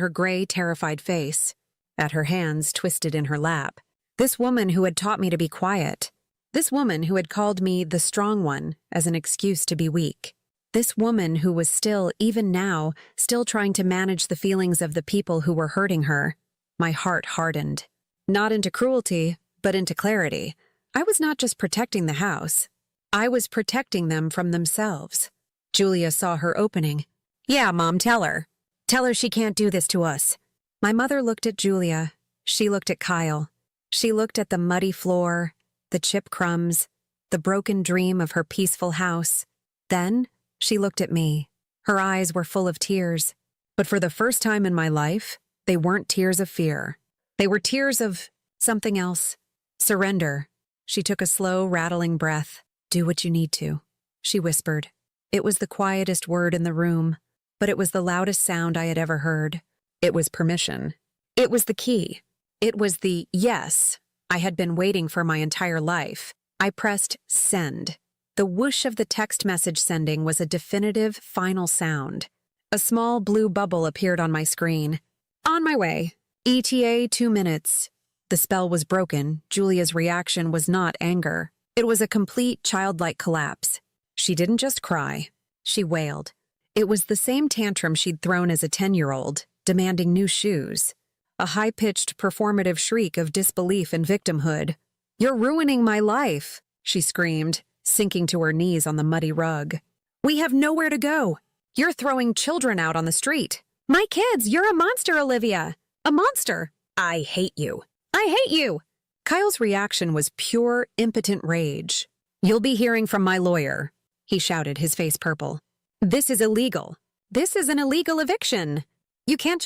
gray, terrified face, at her hands twisted in her lap. This woman who had taught me to be quiet. This woman who had called me the strong one as an excuse to be weak. This woman who was still, even now, still trying to manage the feelings of the people who were hurting her. My heart hardened. Not into cruelty, but into clarity. I was not just protecting the house. I was protecting them from themselves. Julia saw her opening. Yeah, Mom, tell her. Tell her she can't do this to us. My mother looked at Julia. She looked at Kyle. She looked at the muddy floor, the chip crumbs, the broken dream of her peaceful house. Then, she looked at me. Her eyes were full of tears. But for the first time in my life, they weren't tears of fear. They were tears of something else. Surrender. She took a slow, rattling breath. Do what you need to, she whispered. It was the quietest word in the room, but it was the loudest sound I had ever heard. It was permission. It was the key. It was the yes I had been waiting for my entire life. I pressed send. The whoosh of the text message sending was a definitive, final sound. A small blue bubble appeared on my screen. On my way. ETA 2 minutes. The spell was broken. Julia's reaction was not anger. It was a complete childlike collapse. She didn't just cry. She wailed. It was the same tantrum she'd thrown as a 10-year-old, demanding new shoes. A high-pitched, performative shriek of disbelief and victimhood. "You're ruining my life," she screamed, sinking to her knees on the muddy rug. "We have nowhere to go. You're throwing children out on the street. My kids, you're a monster, Olivia. A monster. I hate you. I hate you." Kyle's reaction was pure, impotent rage. "You'll be hearing from my lawyer," he shouted, his face purple. "This is illegal. This is an illegal eviction. You can't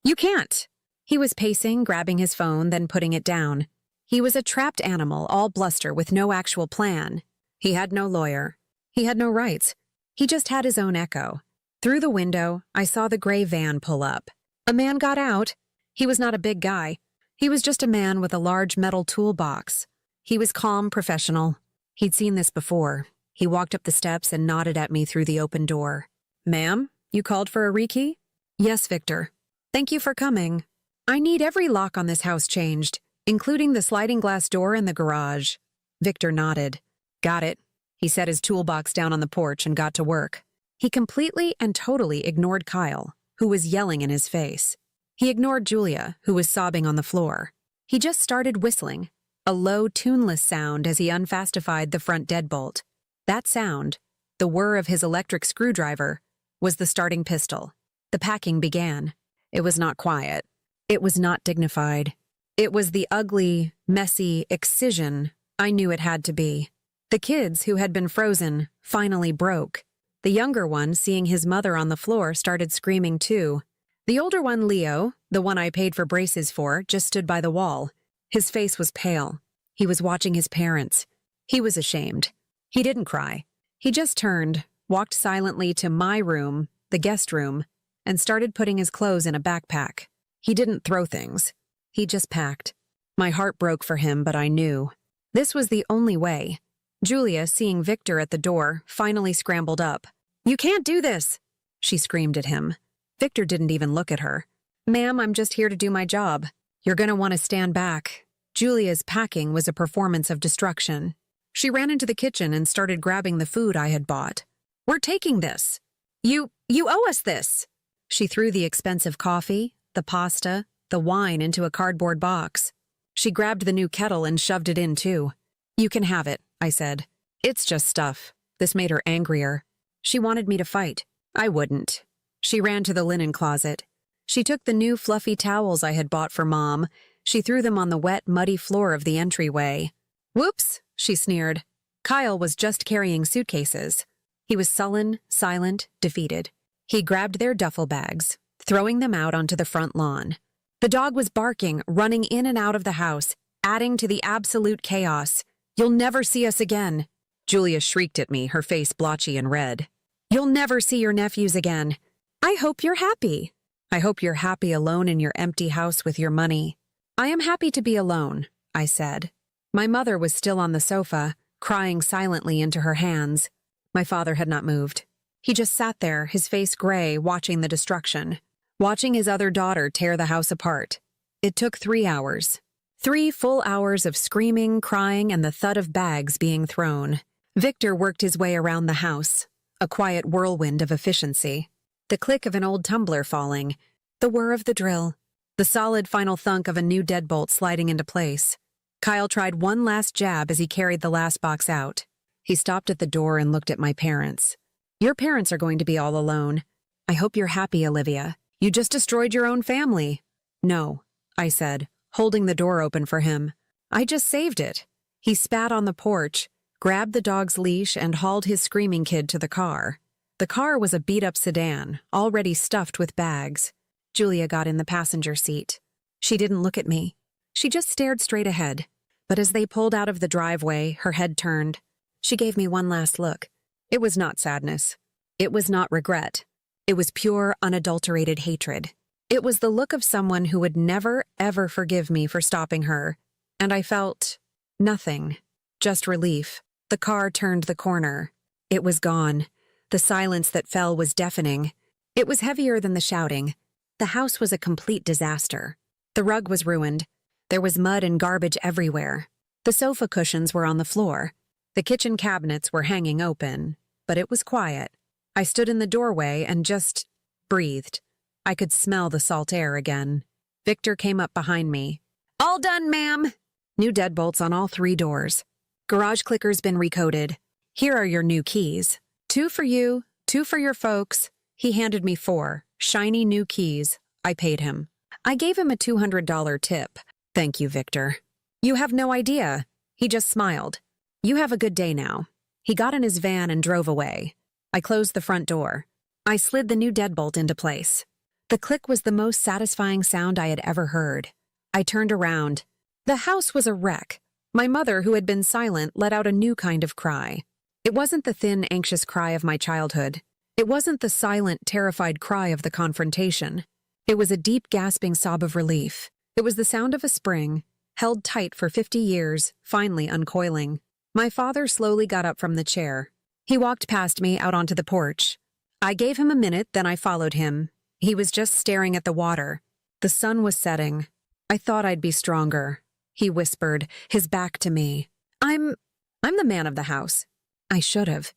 you can't." He was pacing, grabbing his phone, then putting it down. He was a trapped animal, all bluster with no actual plan. He had no lawyer. He had no rights. He just had his own echo. Through the window, I saw the gray van pull up. A man got out. He was not a big guy. He was just a man with a large metal toolbox. He was calm, professional. He'd seen this before. He walked up the steps and nodded at me through the open door. "Ma'am, you called for a rekey?" "Yes, Victor. Thank you for coming. I need every lock on this house changed, including the sliding glass door in the garage." Victor nodded. "Got it." He set his toolbox down on the porch and got to work. He completely and totally ignored Kyle, who was yelling in his face. He ignored Julia, who was sobbing on the floor. He just started whistling, a low, tuneless sound as he unfastified the front deadbolt. That sound, the whir of his electric screwdriver, was the starting pistol. The packing began. It was not quiet. It was not dignified. It was the ugly, messy excision I knew it had to be. The kids, who had been frozen, finally broke. The younger one, seeing his mother on the floor, started screaming too. The older one, Leo, the one I paid for braces for, just stood by the wall. His face was pale. He was watching his parents. He was ashamed. He didn't cry. He just turned, walked silently to my room, the guest room, and started putting his clothes in a backpack. He didn't throw things. He just packed. My heart broke for him, but I knew. This was the only way. Julia, seeing Victor at the door, finally scrambled up. "You can't do this!" she screamed at him. Victor didn't even look at her. "Ma'am, I'm just here to do my job. You're gonna want to stand back." Julia's packing was a performance of destruction. She ran into the kitchen and started grabbing the food I had bought. "We're taking this. You owe us this." She threw the expensive coffee, the pasta, the wine into a cardboard box. She grabbed the new kettle and shoved it in too. "You can have it," I said. "It's just stuff." This made her angrier. She wanted me to fight. I wouldn't. She ran to the linen closet. She took the new fluffy towels I had bought for Mom. She threw them on the wet, muddy floor of the entryway. "Whoops," she sneered. Kyle was just carrying suitcases. He was sullen, silent, defeated. He grabbed their duffel bags, throwing them out onto the front lawn. The dog was barking, running in and out of the house, adding to the absolute chaos. "You'll never see us again." Julia shrieked at me, her face blotchy and red. "You'll never see your nephews again. I hope you're happy. I hope you're happy alone in your empty house with your money." "I am happy to be alone," I said. My mother was still on the sofa, crying silently into her hands. My father had not moved. He just sat there, his face gray, watching the destruction, watching his other daughter tear the house apart. It took 3 hours. 3 full hours of screaming, crying, and the thud of bags being thrown. Victor worked his way around the house, a quiet whirlwind of efficiency. The click of an old tumbler falling, the whir of the drill, the solid final thunk of a new deadbolt sliding into place. Kyle tried one last jab as he carried the last box out. He stopped at the door and looked at my parents. "Your parents are going to be all alone. I hope you're happy, Olivia. You just destroyed your own family." "No," I said, holding the door open for him. "I just saved it." He spat on the porch, grabbed the dog's leash, and hauled his screaming kid to the car. The car was a beat-up sedan, already stuffed with bags. Julia got in the passenger seat. She didn't look at me. She just stared straight ahead. But as they pulled out of the driveway, her head turned. She gave me one last look. It was not sadness. It was not regret. It was pure, unadulterated hatred. It was the look of someone who would never, ever forgive me for stopping her. And I felt nothing, just relief. The car turned the corner. It was gone. The silence that fell was deafening. It was heavier than the shouting. The house was a complete disaster. The rug was ruined. There was mud and garbage everywhere. The sofa cushions were on the floor. The kitchen cabinets were hanging open, but it was quiet. I stood in the doorway and just breathed. I could smell the salt air again. Victor came up behind me. All done, ma'am. New deadbolts on all 3 doors. Garage clicker's been recoded. Here are your new keys. 2 for you, 2 for your folks. He handed me 4 shiny new keys. I paid him. I gave him a $200 tip. Thank you, Victor. You have no idea. He just smiled. You have a good day now. He got in his van and drove away. I closed the front door. I slid the new deadbolt into place. The click was the most satisfying sound I had ever heard. I turned around. The house was a wreck. My mother, who had been silent, let out a new kind of cry. It wasn't the thin, anxious cry of my childhood. It wasn't the silent, terrified cry of the confrontation. It was a deep, gasping sob of relief. It was the sound of a spring, held tight for 50 years, finally uncoiling. My father slowly got up from the chair. He walked past me out onto the porch. I gave him a minute, then I followed him. He was just staring at the water. The sun was setting. I thought I'd be stronger. He whispered, his back to me. I'm the man of the house. I should have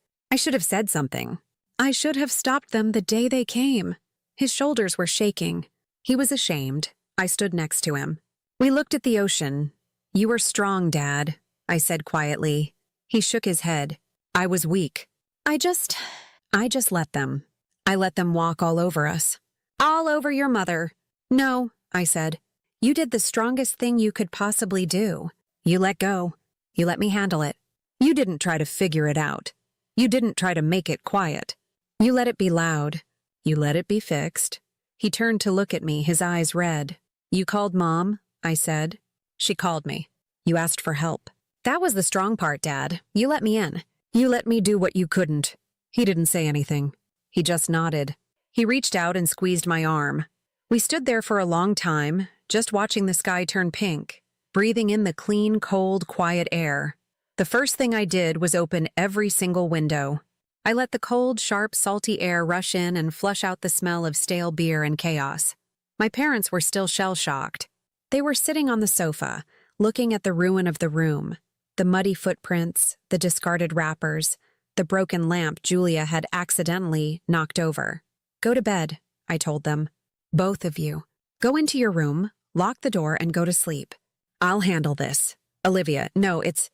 said something. I should have stopped them the day they came. His shoulders were shaking. He was ashamed. I stood next to him. We looked at the ocean. You were strong, Dad, I said quietly. He shook his head. I was weak. I just let them. I let them walk all over us. All over your mother. No, I said. You did the strongest thing you could possibly do. You let go. You let me handle it. You didn't try to figure it out. You didn't try to make it quiet. You let it be loud. You let it be fixed. He turned to look at me, his eyes red. You called Mom, I said. She called me. You asked for help. That was the strong part, Dad. You let me in. You let me do what you couldn't. He didn't say anything. He just nodded. He reached out and squeezed my arm. We stood there for a long time, just watching the sky turn pink, breathing in the clean, cold, quiet air. The first thing I did was open every single window. I let the cold, sharp, salty air rush in and flush out the smell of stale beer and chaos. My parents were still shell-shocked. They were sitting on the sofa, looking at the ruin of the room, the muddy footprints, the discarded wrappers, the broken lamp Julia had accidentally knocked over. Go to bed, I told them. Both of you. Go into your room, lock the door, and go to sleep. I'll handle this. Olivia, no, it's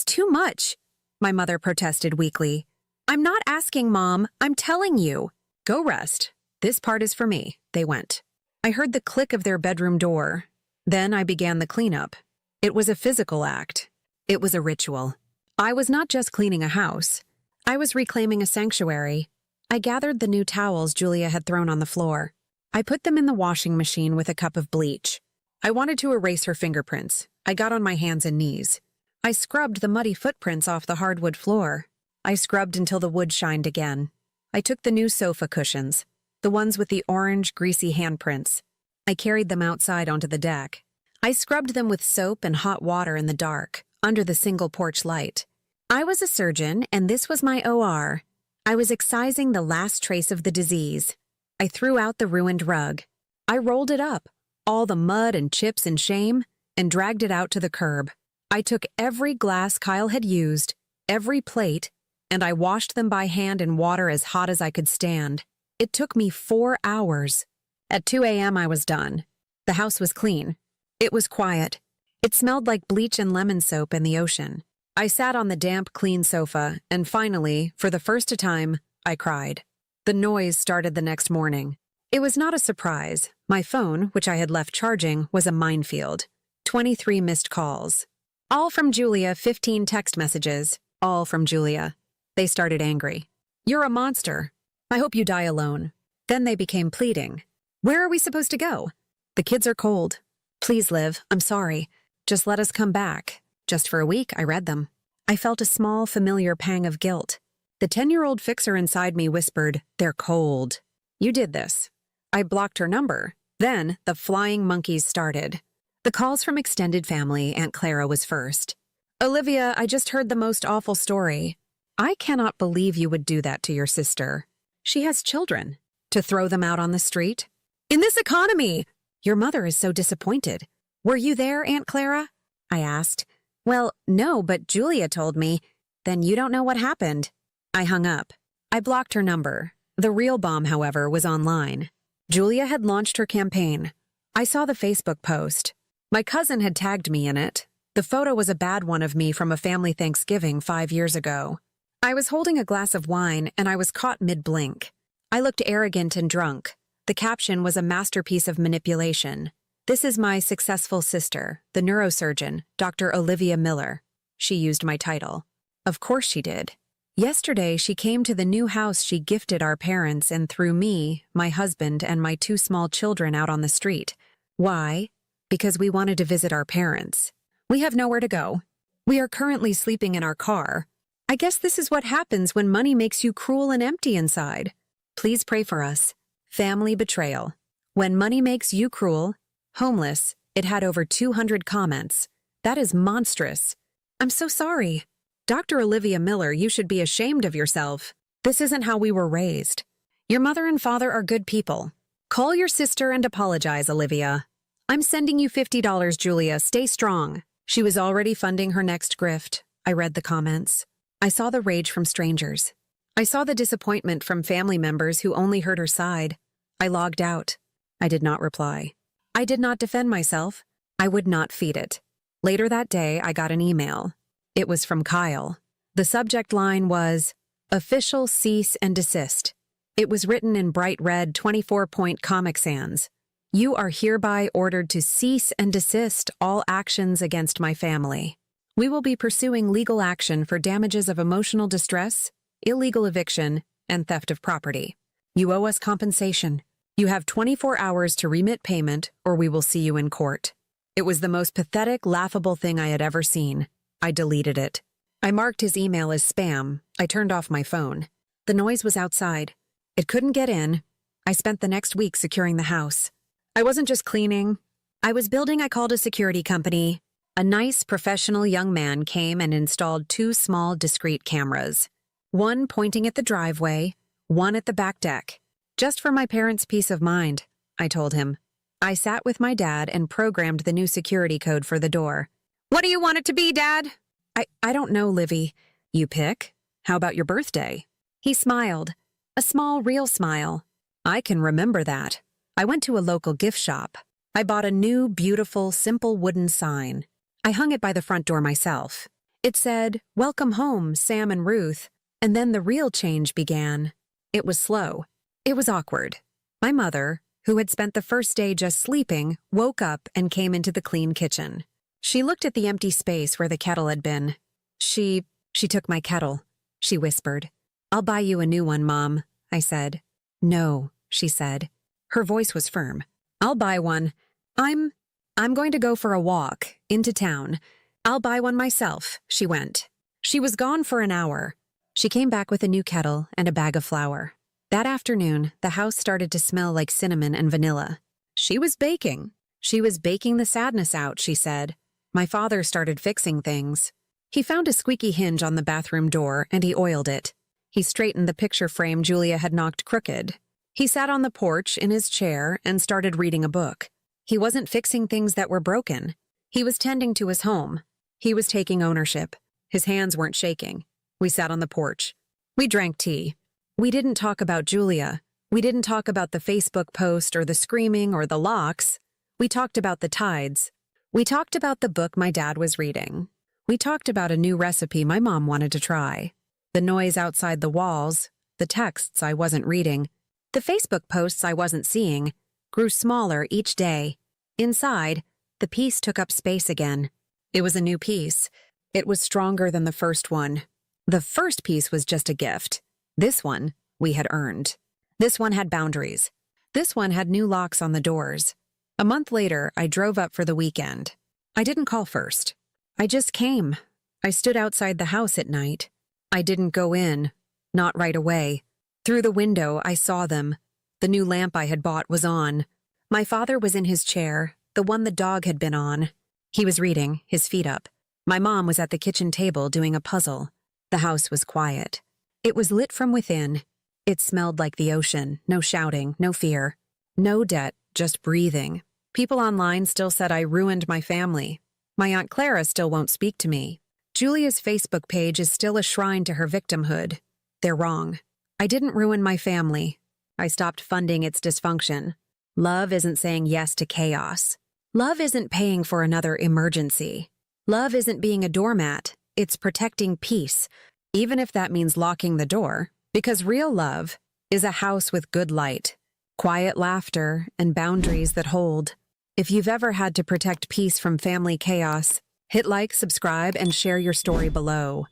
too much, my mother protested weakly. I'm not asking, Mom. I'm telling you. Go rest. This part is for me. They went. I heard the click of their bedroom door. Then I began the cleanup. It was a physical act. It was a ritual. I was not just cleaning a house. I was reclaiming a sanctuary. I gathered the new towels Julia had thrown on the floor. I put them in the washing machine with a cup of bleach. I wanted to erase her fingerprints. I got on my hands and knees. I scrubbed the muddy footprints off the hardwood floor. I scrubbed until the wood shined again. I took the new sofa cushions, the ones with the orange, greasy handprints. I carried them outside onto the deck. I scrubbed them with soap and hot water in the dark, under the single porch light. I was a surgeon, and this was my OR. I was excising the last trace of the disease. I threw out the ruined rug. I rolled it up, all the mud and chips and shame, and dragged it out to the curb. I took every glass Kyle had used, every plate, and I washed them by hand in water as hot as I could stand. It took me 4 hours. At 2 a.m. I was done. The house was clean. It was quiet. It smelled like bleach and lemon soap in the ocean. I sat on the damp, clean sofa, and finally, for the first time, I cried. The noise started the next morning. It was not a surprise. My phone, which I had left charging, was a minefield. 23 missed calls. All from Julia, 15 text messages. All from Julia. They started angry. You're a monster. I hope you die alone. Then they became pleading. Where are we supposed to go? The kids are cold. Please, Liv, I'm sorry. Just let us come back. Just for a week, I read them. I felt a small, familiar pang of guilt. The 10-year-old fixer inside me whispered, they're cold. You did this. I blocked her number. Then the flying monkeys started. The calls from extended family. Aunt Clara was first. Olivia, I just heard the most awful story. I cannot believe you would do that to your sister. She has children. To throw them out on the street? In this economy! Your mother is so disappointed. Were you there, Aunt Clara? I asked. Well, no, but Julia told me. Then you don't know what happened. I hung up. I blocked her number. The real bomb, however, was online. Julia had launched her campaign. I saw the Facebook post. My cousin had tagged me in it. The photo was a bad one of me from a family Thanksgiving 5 years ago. I was holding a glass of wine and I was caught mid-blink. I looked arrogant and drunk. The caption was a masterpiece of manipulation. "This is my successful sister, the neurosurgeon, Dr. Olivia Miller." She used my title. Of course she did. Yesterday, she came to the new house she gifted our parents and threw me, my husband, and my 2 small children out on the street. Why? Because we wanted to visit our parents. We have nowhere to go. We are currently sleeping in our car. I guess this is what happens when money makes you cruel and empty inside. Please pray for us. Family betrayal. When money makes you cruel, homeless, it had over 200 comments. That is monstrous. I'm so sorry. Dr. Olivia Miller, you should be ashamed of yourself. This isn't how we were raised. Your mother and father are good people. Call your sister and apologize, Olivia. I'm sending you $50, Julia. Stay strong. She was already funding her next grift. I read the comments. I saw the rage from strangers. I saw the disappointment from family members who only heard her side. I logged out. I did not reply. I did not defend myself. I would not feed it. Later that day, I got an email. It was from Kyle. The subject line was, "Official cease and desist." It was written in bright red 24-point Comic Sans. "You are hereby ordered to cease and desist all actions against my family. We will be pursuing legal action for damages of emotional distress, illegal eviction, and theft of property. You owe us compensation. You have 24 hours to remit payment, or we will see you in court." It was the most pathetic, laughable thing I had ever seen. I deleted it. I marked his email as spam. I turned off my phone. The noise was outside. It couldn't get in. I spent the next week securing the house. I wasn't just cleaning. I was building. I called a security company. A nice, professional young man came and installed 2 small, discreet cameras. One pointing at the driveway, one at the back deck. Just for my parents' peace of mind, I told him. I sat with my dad and programmed the new security code for the door. "What do you want it to be, Dad?" I don't know, Livy. You pick. How about your birthday? He smiled. A small, real smile. I can remember that. I went to a local gift shop. I bought a new, beautiful, simple wooden sign. I hung it by the front door myself. It said, "Welcome home, Sam and Ruth." And then the real change began. It was slow. It was awkward. My mother, who had spent the first day just sleeping, woke up and came into the clean kitchen. She looked at the empty space where the kettle had been. She took my kettle, she whispered. "I'll buy you a new one, Mom," I said. "No," she said. Her voice was firm. "I'll buy one. I'm going to go for a walk, into town. I'll buy one myself," she went. She was gone for an hour. She came back with a new kettle and a bag of flour. That afternoon, the house started to smell like cinnamon and vanilla. She was baking. She was baking the sadness out, she said. My father started fixing things. He found a squeaky hinge on the bathroom door and he oiled it. He straightened the picture frame Julia had knocked crooked. He sat on the porch in his chair and started reading a book. He wasn't fixing things that were broken. He was tending to his home. He was taking ownership. His hands weren't shaking. We sat on the porch. We drank tea. We didn't talk about Julia. We didn't talk about the Facebook post or the screaming or the locks. We talked about the tides. We talked about the book my dad was reading. We talked about a new recipe my mom wanted to try. The noise outside the walls, the texts I wasn't reading, the Facebook posts I wasn't seeing, grew smaller each day. Inside, the peace took up space again. It was a new peace. It was stronger than the first one. The first piece was just a gift. This one, we had earned. This one had boundaries. This one had new locks on the doors. A month later, I drove up for the weekend. I didn't call first. I just came. I stood outside the house at night. I didn't go in. Not right away. Through the window, I saw them. The new lamp I had bought was on. My father was in his chair, the one the dog had been on. He was reading, his feet up. My mom was at the kitchen table doing a puzzle. The house was quiet. It was lit from within. It smelled like the ocean, no shouting, no fear. No debt, just breathing. People online still said I ruined my family. My Aunt Clara still won't speak to me. Julia's Facebook page is still a shrine to her victimhood. They're wrong. I didn't ruin my family. I stopped funding its dysfunction. Love isn't saying yes to chaos. Love isn't paying for another emergency. Love isn't being a doormat. It's protecting peace, even if that means locking the door. Because real love is a house with good light, quiet laughter, and boundaries that hold. If you've ever had to protect peace from family chaos, hit like, subscribe, and share your story below.